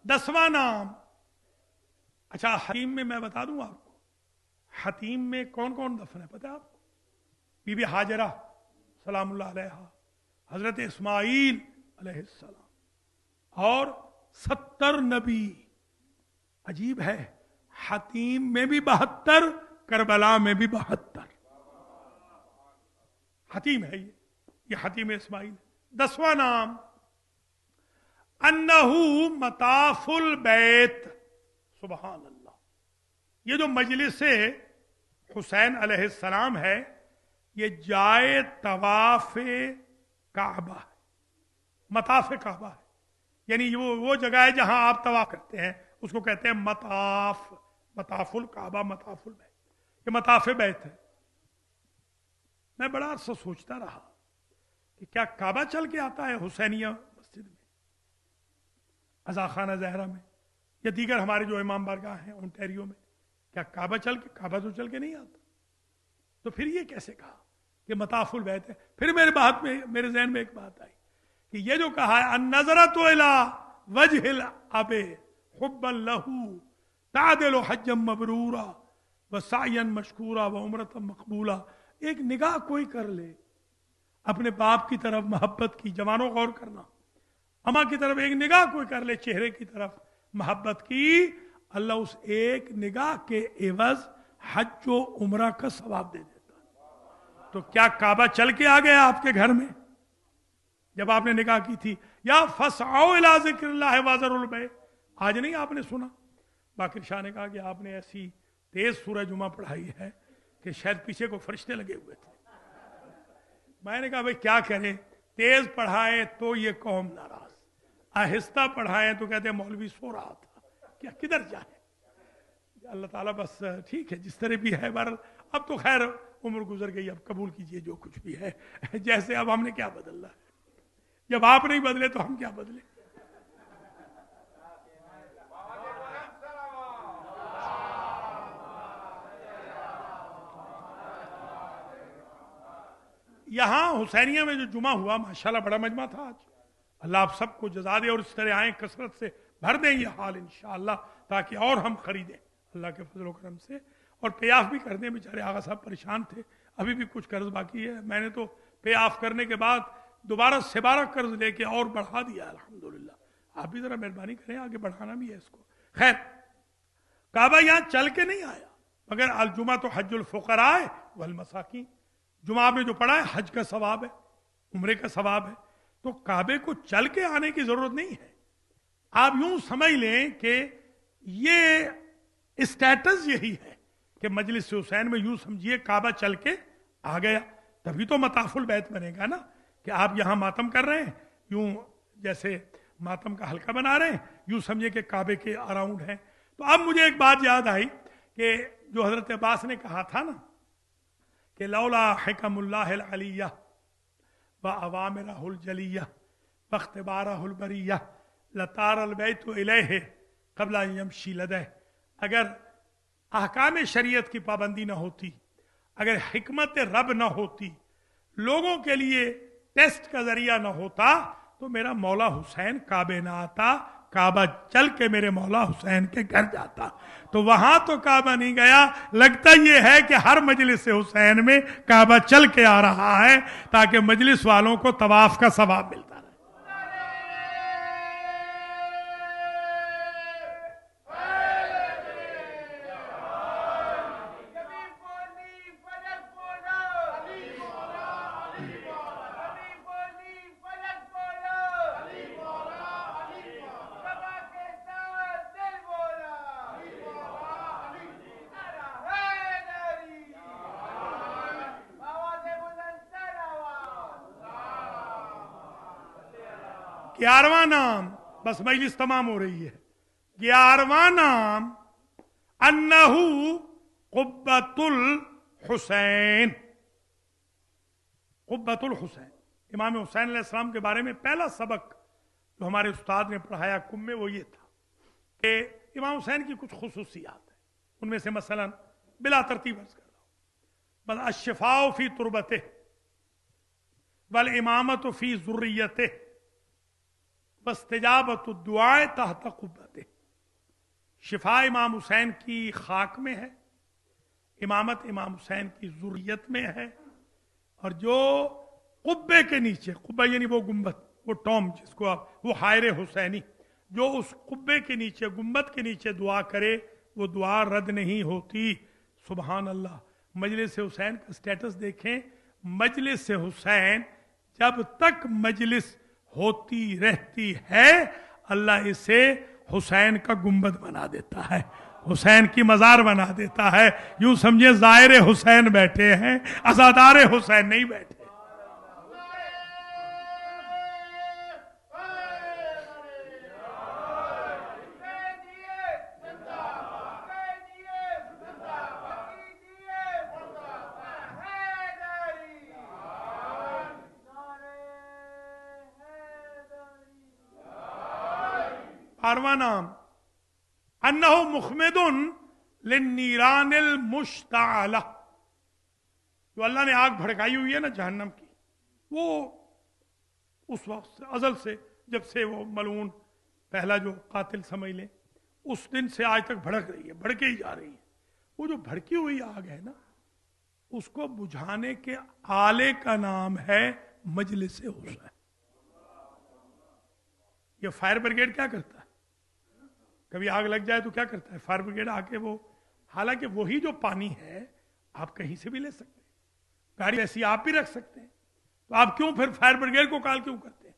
दसवां नाम, अच्छा हतीम में मैं बता दूं आपको, हतीम में कौन कौन दफन है पता है आपको? बीबी हाजरा सलामुल्लाह अलैहा, हजरत इस्माइल अलैहिस्सलाम और 70 नबी। अजीब है, हतीम में भी 72, करबला में भी 72 हतीम है। ये हतीम इस्माइल। 10वां नाम अन्नहु मताफुल बैत, सुबहान अल्लाह। ये जो मजलिस हुसैन अलैहिस्सलाम है, ये जाए तवाफे काबा है, मताफ काबा है, यानी वो जगह है जहां आप तवाफ करते हैं, उसको कहते हैं मताफ, मताफुल काबा, मताफुल बैत, ये मताफे बैत है। मैं बड़ा अरसा सोचता रहा कि क्या काबा चल के आता है हुसैनिया मस्जिद में, अजाखाना जहरा में, या दीगर हमारे जो इमाम बारगाह हैं ओंटारियो में, क्या काबा तो चल के नहीं आता? तो फिर ये कैसे कहा कि मताफुल बैत है? फिर मेरे जहन में एक बात आई कि ये जो कहा है अन्नज़रतु इला वजहिल अबे हुब्बन लहू तादिलु हज्जम मबरूरा व सायन मशकूरा व उम्रतम मकबूला। एक निगाह कोई कर ले अपने बाप की तरफ मोहब्बत की, जवानों गौर करना, अम्मा की तरफ एक निगाह कोई कर ले चेहरे की तरफ मोहब्बत की, अल्लाह उस एक निगाह के एवज हज व उम्रा का सवाब दे देता है। तो क्या काबा चल के आ गया आपके घर में जब आपने निगाह की थी? या फसआउ इला ज़िक्रिल्लाह व ज़रुल बै, आज नहीं आपने सुना? बाकिर शाह ने कहा कि आपने ऐसी तेज सूरह जुमा पढ़ाई है कि शायद पीछे को फरिश्ते लगे हुए थे। मैंने कहा भाई क्या करें, तेज पढ़ाएं तो ये कौम नाराज, आहिस्ता पढ़ाएं तो कहते हैं मौलवी सो रहा था, क्या किधर जाए। अल्लाह ताला बस ठीक है जिस तरह भी है, बहरहाल अब तो खैर उम्र गुजर गई, अब कबूल कीजिए जो कुछ भी है। जैसे अब हमने क्या बदलना है, जब आप नहीं बदले तो हम क्या बदले। यहां हुसैनिया में जो जुमा हुआ माशाल्लाह बड़ा मजमा था आज, अल्लाह आप सबको जजा दे और इस तरह आए कसरत से भर दें ये हाल इंशाअल्लाह, ताकि और हम खरीदें अल्लाह के फजल करम से, और पे ऑफ भी कर दें। बेचारे आगा साहब परेशान थे, अभी भी कुछ कर्ज बाकी है, मैंने तो पे ऑफ करने के बाद दोबारा सेबारा कर्ज लेके और बढ़ा दिया अल्हम्दुलिल्लाह। आप भी जरा मेहरबानी करें, आगे बढ़ाना भी है इसको। खैर, काबा यहां चल के नहीं आया, मगर अल जुमा तो हज्जुल फुकरा वल मसाकीन, जुमा आपने जो पढ़ा है हज का सवाब है, उम्रे का सवाब है, तो काबे को चल के आने की जरूरत नहीं है। आप यूं समझ लें कि ये स्टेटस यही है कि मजलिस हुसैन में यूं समझिए काबा चल के आ गया, तभी तो मताफुल बैत बनेगा ना, कि आप यहां मातम कर रहे हैं, यूं जैसे मातम का हल्का बना रहे हैं, यूं समझिए कि काबे के अराउंड है। तो अब मुझे एक बात याद आई कि जो हजरत अब्बास ने कहा था ना कि लौला हिकमुल्लाहिल अलिय्या व अवामिरहुल जलिय्या व इख्तिबारहुल बरिय्या लतारल बैतु इलैहि क़ब्ल अन यमशी लदैह। अगर अहकाम शरीयत की पाबंदी न होती, अगर हिकमत रब न होती, लोगों के लिए टेस्ट का जरिया न होता, तो मेरा मौला हुसैन काबे ना आता, काबा चल के मेरे मौला हुसैन के घर जाता। तो वहां तो काबा नहीं गया, लगता यह है कि हर मजलिस हुसैन में काबा चल के आ रहा है, ताकि मजलिस वालों को तवाफ का सवाब मिलता रहे। 11वां नाम, बस मजलिस तमाम हो रही है, 11वां नाम अन्नहु कुब्बतुल हुसैन। कुब्बतुल हुसैन, इमाम हुसैन अलैहिस्सलाम के बारे में पहला सबक जो हमारे उस्ताद ने पढ़ाया कुम में वो ये था कि इमाम हुसैन की कुछ खुसूसियात है, उनमें से मसलन बिला तरतीब अर्ज कर रहा हूं, बस अश्शिफाउ फी तुरबते वल इमामत फी जुर्रियते बस्तिजाबत दुआ तहत कुब्बते। शिफा इमाम हुसैन की खाक में है, इमामत इमाम हुसैन की जुर्रियत में है, और जो कुब्बे के नीचे, कुब्बा यानी वो गुम्बद, वो टॉम जिसको आप, वो हायर हुसैनी, जो उस कुब्बे के नीचे, गुम्बद के नीचे दुआ करे वो दुआ रद्द नहीं होती। सुबहान अल्लाह। मजलिस हुसैन का स्टेटस देखें, मजलिस हुसैन जब तक मजलिस होती रहती है अल्लाह इसे हुसैन का गुम्बद बना देता है, हुसैन की मजार बना देता है। यूं समझे जाहिर हुसैन बैठे हैं, अज़ादार हुसैन नहीं बैठे। बारहवां नाम अन्नहु मुखमिदुन लिन्नीरानिल मुश्ताला, जो अल्लाह ने आग भड़काई हुई है ना जहन्नम की, वो उस वक्त से, अजल से, जब से वो मलून पहला जो कातिल समझ लें, उस दिन से आज तक भड़क रही है, भड़के ही जा रही है। वो जो भड़की हुई आग है ना, उसको बुझाने के आले का नाम है मजलिस हुसैन। ये फायर ब्रिगेड क्या करता है, कभी आग लग जाए तो क्या करता है फायर ब्रिगेड आके, वो हालांकि वही जो पानी है आप कहीं से भी ले सकते हैं, गाड़ी ऐसी आप भी रख सकते हैं, तो आप क्यों फिर फायर ब्रिगेड को कॉल क्यों करते हैं?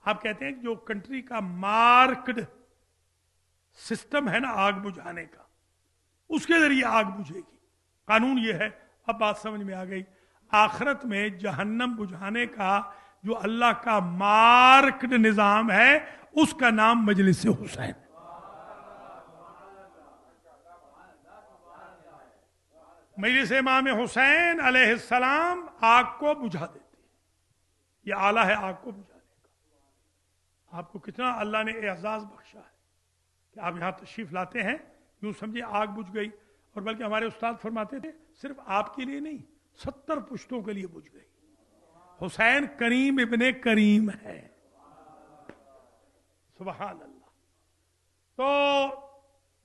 आप कहते हैं कि जो कंट्री का मार्क्ड सिस्टम है ना आग बुझाने का, उसके जरिए आग बुझेगी, कानून ये है। अब बात समझ में आ गई। आखिरत में जहन्नम बुझाने का जो अल्लाह का मार्क्ड निजाम है उसका नाम मजलिस हुसैन। मजलिस इमाम हुसैन अलैहिस्सलाम आग को बुझा देती है, ये आला है आग को बुझाने का। आपको कितना अल्लाह ने एजाज बख्शा है कि आप यहां तशरीफ लाते हैं, यूं समझिए आग बुझ गई। और बल्कि हमारे उस्ताद फरमाते थे सिर्फ आपके लिए नहीं, 70 पुश्तों के लिए बुझ गई। हुसैन करीम इब्ने करीम है, सुबहान अल्लाह। तो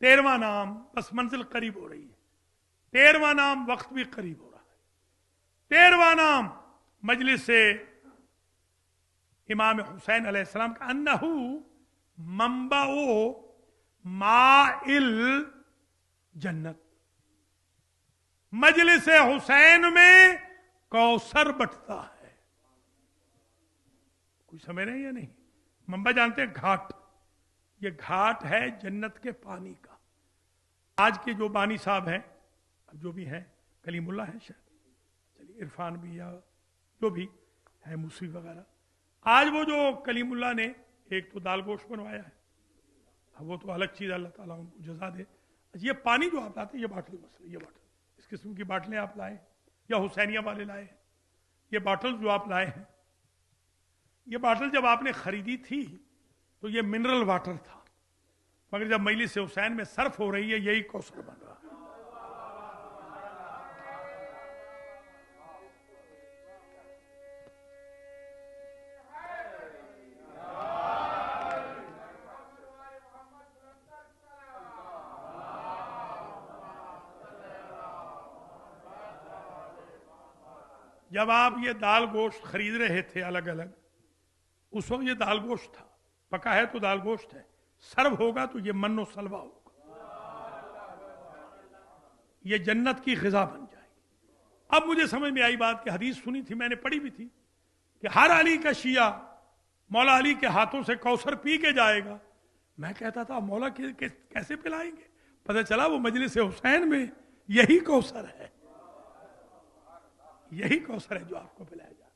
13वां नाम, बस मंजिल करीब हो रही है, 13वां नाम वक्त भी करीब हो रहा है। 13वां नाम मजलिस से इमाम हुसैन अलैहिस्सलाम का अन्नहु मंबाओ माइल जन्नत। मजलिस हुसैन में कौसर बटता है। कुछ समझ रहे हैं या नहीं? मंबा जानते हैं, घाट, ये घाट है जन्नत के पानी का। आज के जो बानी साहब हैं, अब जो भी हैं, कलीमुल्लाह है शायद, चलिए इरफान भी या जो भी है मूसी वगैरह, आज वो जो कलीमुल्लाह ने एक तो दाल गोश्त बनवाया है, अब वो तो अलग चीज, अल्लाह ताला उनको जजा दे। ये पानी जो आप लाते हैं, ये बाटल, मसला ये बाटल, इस किस्म की बाटलें आप लाए या हुसैनिया वाले लाए हैं, ये बाटल जो आप लाए हैं, ये बाटल जब आपने खरीदी थी तो ये मिनरल वाटर था, मगर जब मजलिस हुसैन में सर्फ हो रही है यही कौसर बन रहा है। जब आप ये दाल गोश्त खरीद रहे थे अलग अलग, उस वक्त ये दाल गोश्त था, पका है तो दाल गोश्त है, सर्व होगा तो ये मन्नो सलवा होगा, ये जन्नत की ग़िज़ा बन जाएगी। अब मुझे समझ में आई बात कि हदीस सुनी थी, मैंने पढ़ी भी थी कि हर अली का शिया मौला अली के हाथों से कौसर पी के जाएगा। मैं कहता था मौला कैसे पिलाएंगे? पता चला वो मजलिस हुसैन में यही कौसर है, यही कौसर है जो आपको पिलाया जा रहा है,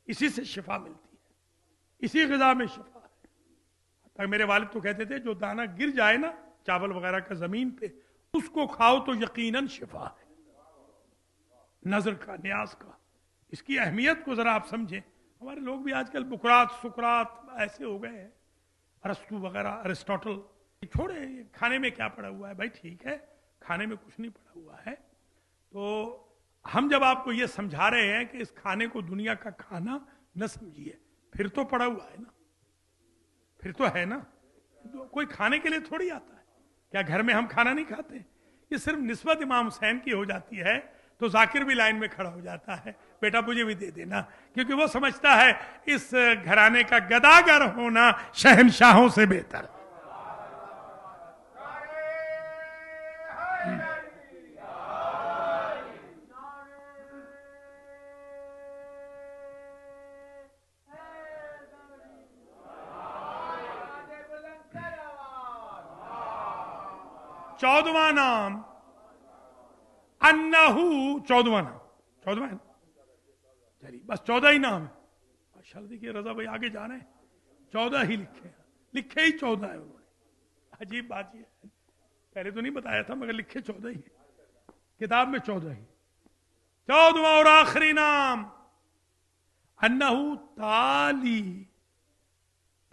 इसी से शिफा मिलती है, इसी ग़िज़ा में शिफा है। तक मेरे वालिद तो कहते थे जो दाना गिर जाए ना चावल वगैरह का जमीन पे, उसको खाओ तो यकीनन शिफा है। नजर का, न्याज का, इसकी अहमियत को जरा आप समझें। हमारे लोग भी आजकल बुकरात सुकरात ऐसे हो गए हैं, अरस्तु वगैरह, अरिस्टोटल, छोड़े खाने में क्या पड़ा हुआ है भाई, ठीक है खाने में कुछ नहीं पड़ा हुआ है। तो हम जब आपको ये समझा रहे हैं कि इस खाने को दुनिया का खाना न समझिए, फिर तो पड़ा हुआ है ना, फिर तो है ना, तो कोई खाने के लिए थोड़ी आता है। क्या घर में हम खाना नहीं खाते? ये सिर्फ निस्बत इमाम हुसैन की हो जाती है तो जाकिर भी लाइन में खड़ा हो जाता है, बेटा मुझे भी दे देना, क्योंकि वो समझता है इस घराने का गदागर होना शहनशाहों से बेहतर। चौदवा नाम अन्नहू, चौदवा नाम, चौदवा है ना, चलिए बस 14 ही नाम है। माशाअल्लाह, देखिए रजा भाई आगे जा रहे हैं, 14 ही लिखे ही 14 है उन्होंने। अजीब बात ये है, पहले तो नहीं बताया था मगर लिखे 14 ही है, किताब में 14 ही। 14वां और आखिरी नाम अन्नहू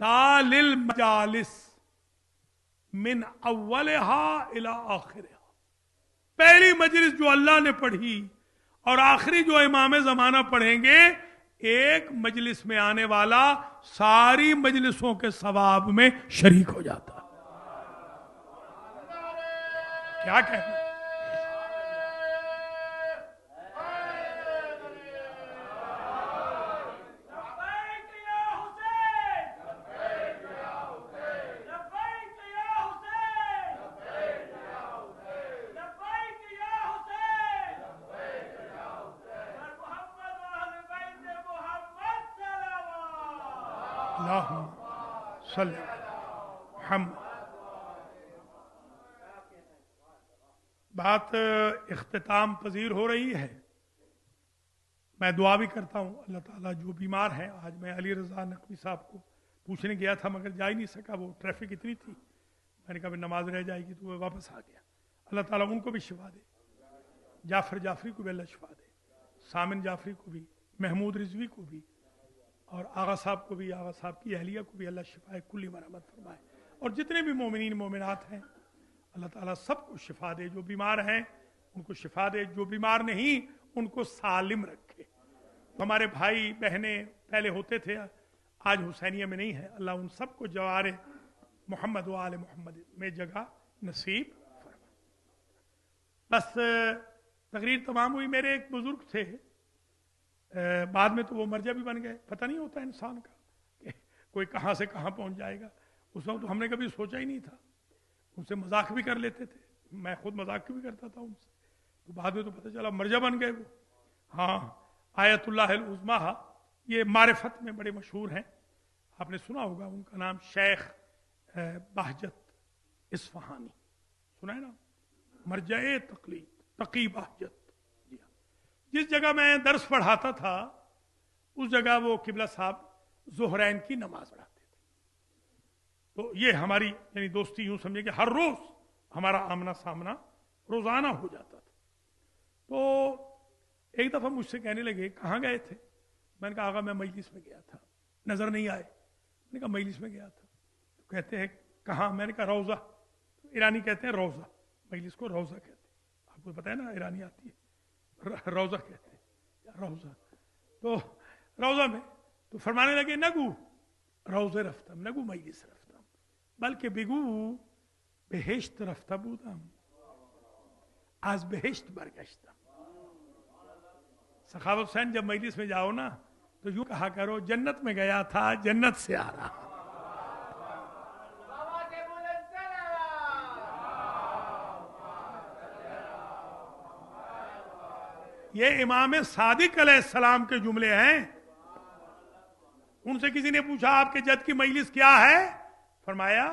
तालिल मजालिस मिन अव्वलहा इला आखिरहा। पहली मजलिस जो अल्लाह ने पढ़ी और आखिरी जो इमाम जमाना पढ़ेंगे, एक मजलिस में आने वाला सारी मजलिसों के सवाब में शरीक हो जाता। क्या कहना, हम बात इख्तिताम पजीर हो रही है। मैं दुआ भी करता हूँ अल्लाह ताला जो बीमार है, आज मैं अली रजा नकवी साहब को पूछने गया था मगर जा ही नहीं सका, वो ट्रैफिक इतनी थी, मैंने कहा नमाज रह जाएगी तो वो वापस आ गया। अल्लाह ताला उनको भी शिफा दे, जाफर जाफरी को भी अल्लाह शिफा दे, सामिन जाफरी को भी, महमूद रिजवी को भी, और आगा साहब को भी, आगा साहब की अहलिया को भी अल्लाह शिफा कुल्ली मरहमत फरमाए। और जितने भी मोमिनीन मोमिनात हैं अल्लाह ताला सबको शिफा दे, जो बीमार हैं उनको शिफा दे, जो बीमार नहीं उनको सालिम रखे। तो हमारे भाई बहनें पहले होते थे, आज हुसैनिया में नहीं है, अल्लाह उन सबको जवारे मोहम्मद व आले मोहम्मद में जगह नसीब फरमाए। बस तकरीर तमाम हुई। मेरे एक बुजुर्ग थे, बाद में तो वो मर्जा भी बन गए, पता नहीं होता इंसान का कि कोई कहाँ से कहाँ पहुँच जाएगा। उस वक्त तो हमने कभी सोचा ही नहीं था, उनसे मजाक भी कर लेते थे, मैं खुद मजाक भी करता था उनसे, तो बाद में तो पता चला मर्जा बन गए वो। हाँ, आयतुल्लाह अल उज़्मा, ये मारिफत में बड़े मशहूर हैं, आपने सुना होगा उनका नाम शेख बहजत इस्फहानी, सुना है ना, मर्जा तकलीद तकी बहजत। जिस जगह मैं दर्स पढ़ाता था उस जगह वो किबला साहब ज़ोहरैन की नमाज पढ़ाते थे। तो ये हमारी यानी दोस्ती यूं समझे कि हर रोज हमारा आमना सामना रोजाना हो जाता था। तो एक दफा मुझसे कहने लगे कहाँ गए थे? मैंने कहा आगा मैं मजलिस में गया था, नजर नहीं आए। मैंने कहा मजलिस में गया था। तो कहते हैं कहाँ? मैंने कहा रौजा। तो ईरानी कहते हैं रौजा, मजलिस को रौजा कहते हैं, आपको पता है ना, ईरानी आती है, रौजा कहते हैं, रौजा। तो रौजा में तो फरमाने लगे नगू रौजे रफ्तम, नगू मजलिस रफ्तम, बल्कि बिगू बेहेश्त रफ्ता बूदम, आज बेहेश्त बरगश्तम। सखावत हुसैन जब मजलिस में जाओ ना तो यूं कहा करो जन्नत में गया था, जन्नत से आ रहा। ये इमाम सादिक अलैहिस्सलाम के जुमले हैं। उनसे किसी ने पूछा आपके जद की मजलिस क्या है? फरमाया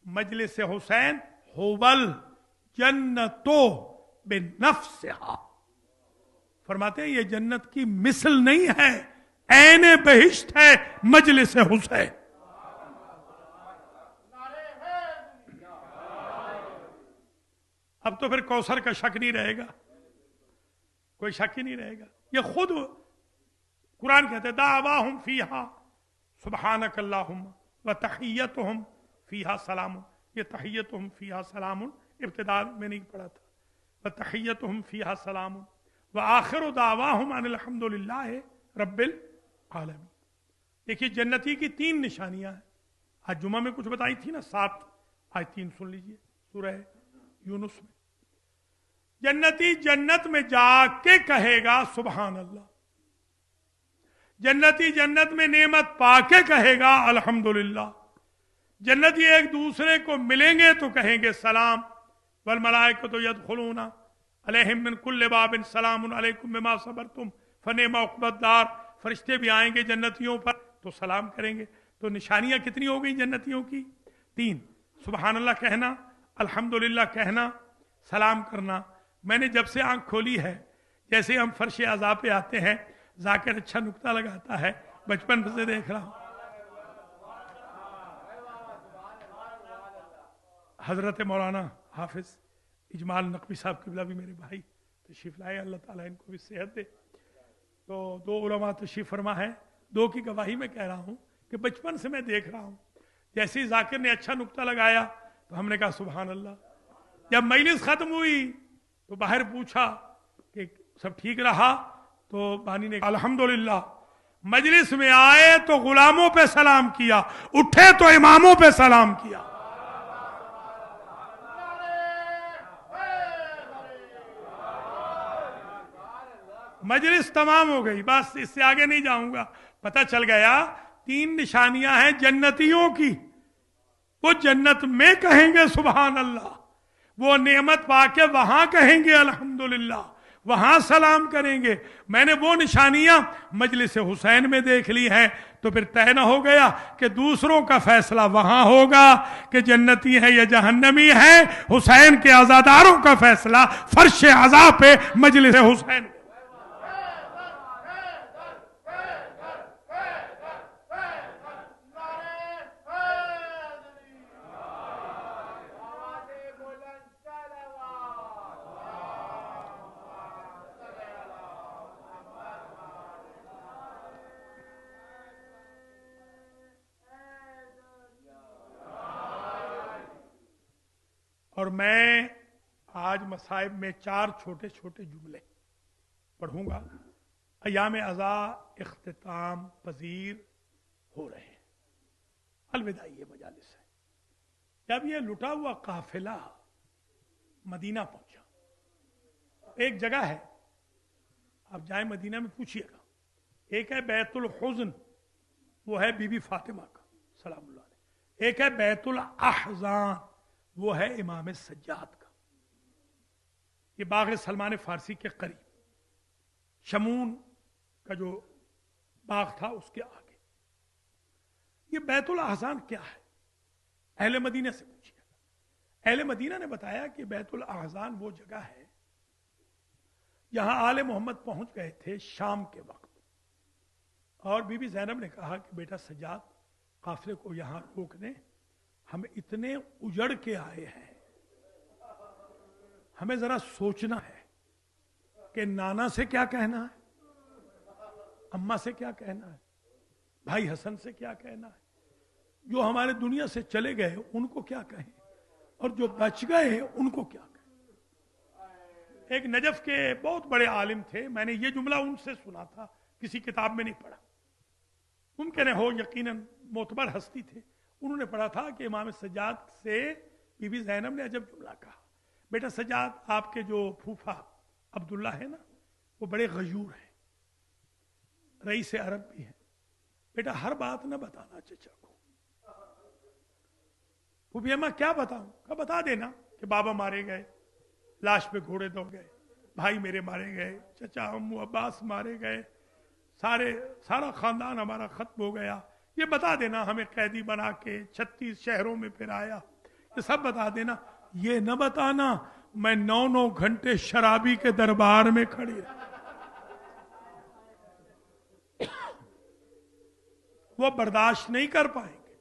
मजलिस हुसैन होबल जन्नतो बिनफ्सिहा। फरमाते हैं ये जन्नत की मिसल नहीं है, ऐन बहिश्त है मजलिस हुसैन। अब तो फिर कौसर का शक नहीं रहेगा, कोई शक ही नहीं रहेगा। ये खुद कुरान कहते दावाहुम फीहा सुबहानक अल्लाहुम्मा व तहियतुहुम फीहा सलामुन। ये तहियतुहुम फीहा सलामुन इब्तिदा में नहीं पढ़ा था। व तहियतुहुम फीहा सलामुन व आखिरु दावाहुम अनिल हम्दुलिल्लाहि रब्बिल आलमीन। देखिए जन्नती की 3 निशानियां हैं। आज जुमा में कुछ बताई थी ना, 7, आज 3 सुन लीजिए सूरह यूनुस में। जन्नती जन्नत में जाके कहेगा सुभान अल्लाह। जन्नती जन्नत में नेमत पाके कहेगा अल्हम्दुलिल्लाह। जन्नती एक दूसरे को मिलेंगे तो कहेंगे सलाम। वल मलाइकतु यदखुलूना अलैहिम मिन कुल्लि बाबिन सलामुन अलैकुम बिमा सबरतुम फनिअमा उक़बद्दार। फरिश्ते भी आएंगे जन्नतियों पर तो सलाम करेंगे। तो निशानियां कितनी हो गई जन्नतियों की? 3। सुभान अल्लाह कहना, अल्हम्दुलिल्लाह कहना, सलाम करना। मैंने जब से आंख खोली है, जैसे हम फर्श अज़ाब पे आते हैं, जाकिर अच्छा नुक्ता लगाता है, बचपन से देख रहा हूं। हजरत मौलाना हाफिज इजमाल नकवी साहब किबला भी मेरे भाई तशरीफ लाए, अल्लाह ताला इनको भी सेहत दे। तो 2 उलमा तशरीफ फरमा है। 2 की गवाही में कह रहा हूं कि बचपन से मैं देख रहा हूं, जैसे ही जाकिर ने अच्छा नुक्ता लगाया तो हमने कहा सुभान अल्लाह। जब मजलिस खत्म हुई तो बाहर पूछा कि सब ठीक रहा, तो बानी ने अल्हम्दुलिल्लाह। मजलिस में आए तो गुलामों पे सलाम किया, उठे तो इमामों पे सलाम किया। मजलिस तमाम हो गई, बस इससे आगे नहीं जाऊंगा। पता चल गया 3 निशानियां हैं जन्नतियों की। वो जन्नत में कहेंगे सुभान अल्लाह, वो नेमत पाके वहां कहेंगे अल्हम्दुलिल्लाह, वहां सलाम करेंगे। मैंने वो निशानियां मजलिस हुसैन में देख ली हैं, तो फिर तय न हो गया कि दूसरों का फैसला वहां होगा कि जन्नती है या जहन्नमी है। हुसैन के आजादारों का फैसला फर्श अज़ाब पे मजलिस हुसैन। और मैं आज मसाइब में 4 छोटे छोटे जुमले पढ़ूंगा। अयाम अज़ा इख्तिताम पजीर हो रहे हैं, अलविदा ये मजालिस है। जब ये लुटा हुआ काफिला मदीना पहुंचा, एक जगह है, आप जाए मदीना में पूछिएगा, एक है बैतुल हुज़्न, वो है बीबी फातिमा का सलामुल्लाह अलैह। एक है बैतुल अहज़ान, वो है इमाम सज्जाद का। ये बाग सलमान फारसी के करीब शमून का जो बाग था उसके आगे। ये बैतुल अहज़ान क्या है? अहले मदीना से पूछिएगा। अहले मदीना ने बताया कि बैतुल अहज़ान वो जगह है जहां आले मोहम्मद पहुंच गए थे शाम के वक्त, और बीबी ज़ैनब ने कहा कि बेटा सज्जाद, काफिले को यहां रोकने, हम इतने उजड़ के आए हैं, हमें जरा सोचना है कि नाना से क्या कहना है, अम्मा से क्या कहना है, भाई हसन से क्या कहना है, जो हमारे दुनिया से चले गए उनको क्या कहें, और जो बच गए उनको क्या कहें। एक नजफ के बहुत बड़े आलिम थे, मैंने ये जुमला उनसे सुना था, किसी किताब में नहीं पढ़ा। मुमकिन हो यकीनन मोतबर हस्ती थे, उन्होंने पढ़ा था कि इमाम सज्जाद से बीबी ज़ैनब ने अजब जुमला कहा, बेटा सज्जाद, आपके जो फूफा अब्दुल्ला है ना, वो बड़े गयूर हैं, रईस अरब भी हैं, बेटा हर बात न बताना चचा को। फूफी अम्मा क्या बताऊं? का बता देना कि बाबा मारे गए, लाश पे घोड़े दौड़ गए, भाई मेरे मारे गए, चचा अम्मू अब्बास मारे गए, सारा खानदान हमारा खत्म हो गया, ये बता देना। हमें कैदी बना के 36 शहरों में फिर आया, ये सब बता देना। ये न बताना मैं 9-9 घंटे शराबी के दरबार में खड़ी रही। وہ बर्दाश्त नहीं कर पाएंगे,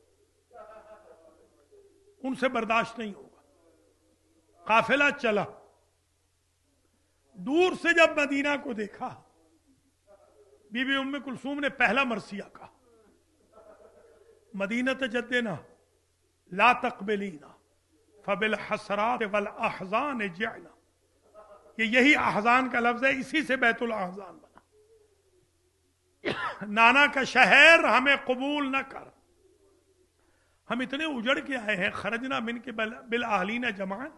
उनसे बर्दाश्त नहीं होगा। काफिला चला, दूर से जब मदीना को देखा, बीबी उम्मे कुलसूम ने पहला मरसिया कहा, मदीनत जद्देना ला तकबलीना फबिल हसरात वल अहजान जिअना। ये यही अहजान का लफ्ज है, इसी से बैतुल अहजान बना। नाना का शहर हमें कबूल न कर, हम इतने उजड़ के आए हैं। खरजना मिन के बिल आहलीना जमान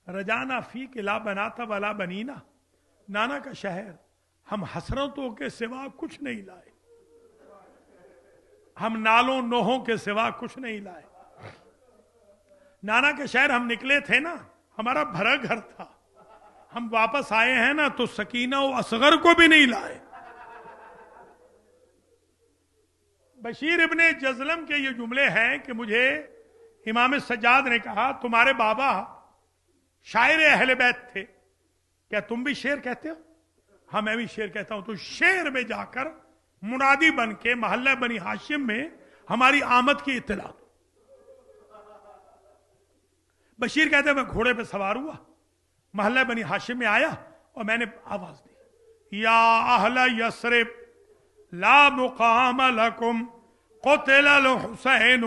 रजाना फी के ला बनाता वला बनीना। नाना का शहर, हम हसरतों के सिवा कुछ नहीं लाए, हम नालों नोहों के सिवा कुछ नहीं लाए। नाना के शहर हम निकले थे ना, हमारा भरा घर था, हम वापस आए हैं ना तो सकीना और असगर को भी नहीं लाए। बशीर इब्ने जज़लम के ये जुमले हैं कि मुझे इमाम सज्जाद ने कहा, तुम्हारे बाबा शायर अहले बैत थे, क्या तुम भी शेर कहते हो? हाँ मैं भी शेर कहता हूं। तो शेर में जाकर मुनादी बन के महल्ला बनी हाशिम में हमारी आमद की इत्तला दो। बशीर कहते हैं मैं घोड़े पे सवार हुआ, महल्ला बनी हाशिम में आया और मैंने आवाज दी, या अहला यस्रिब ला मुकाम लकुम क़ुतिल हुसैन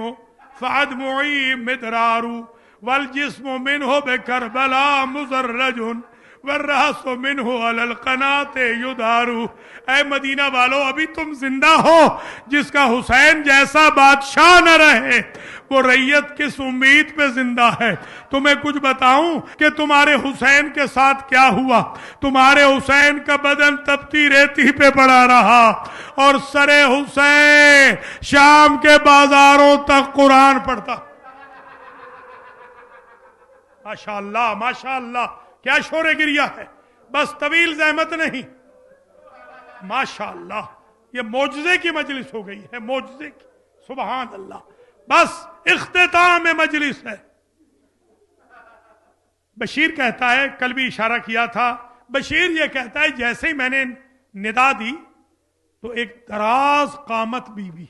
फ़अदमुई मिदरारू वल जिस्मु मिन्हु बिकरबला मुज़र्रजुन वर्रासु मिन्हु अलल क़नाते युदारू। ऐ मदीना वालों, अभी तुम जिंदा हो, जिसका हुसैन जैसा बादशाह न रहे वो रैयत किस उम्मीद पे जिंदा है। तुम्हें कुछ बताऊं कि तुम्हारे हुसैन के साथ क्या हुआ? तुम्हारे हुसैन का बदन तपती रेती पे पड़ा रहा और सरे हुसैन शाम के बाजारों तक कुरान पढ़ता। माशाअल्लाह माशाअल्लाह, क्या शोरे गिरिया है, बस तवील ज़हमत नहीं। माशाअल्लाह, ये मोजज़े की मजलिस हो गई है, मोजज़े की। सुभान अल्लाह, बस इख्तिताम मजलिस है। बशीर कहता है, कल भी इशारा किया था, बशीर ये कहता है जैसे ही मैंने निदा दी तो एक दराज कामत बीवी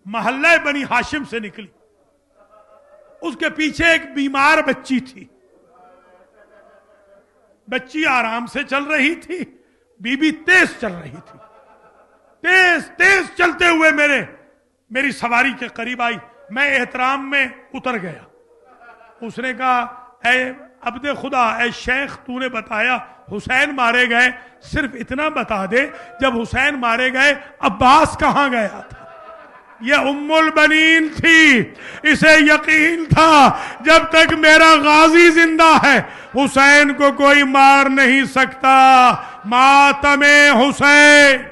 महल्ला बनी हाशिम से निकली, उसके पीछे एक बीमार बच्ची थी। बच्ची आराम से चल रही थी, बीबी तेज चल रही थी। तेज तेज चलते हुए मेरी सवारी के करीब आई, मैं एहतराम में उतर गया। उसने कहा, ऐ अब्दे खुदा, ऐ शेख, तूने बताया हुसैन मारे गए, सिर्फ इतना बता दे जब हुसैन मारे गए अब्बास कहां गया था? ये उम्मुल बनीन थी, इसे यकीन था जब तक मेरा गाजी जिंदा है हुसैन को कोई मार नहीं सकता। मातमे हुसैन।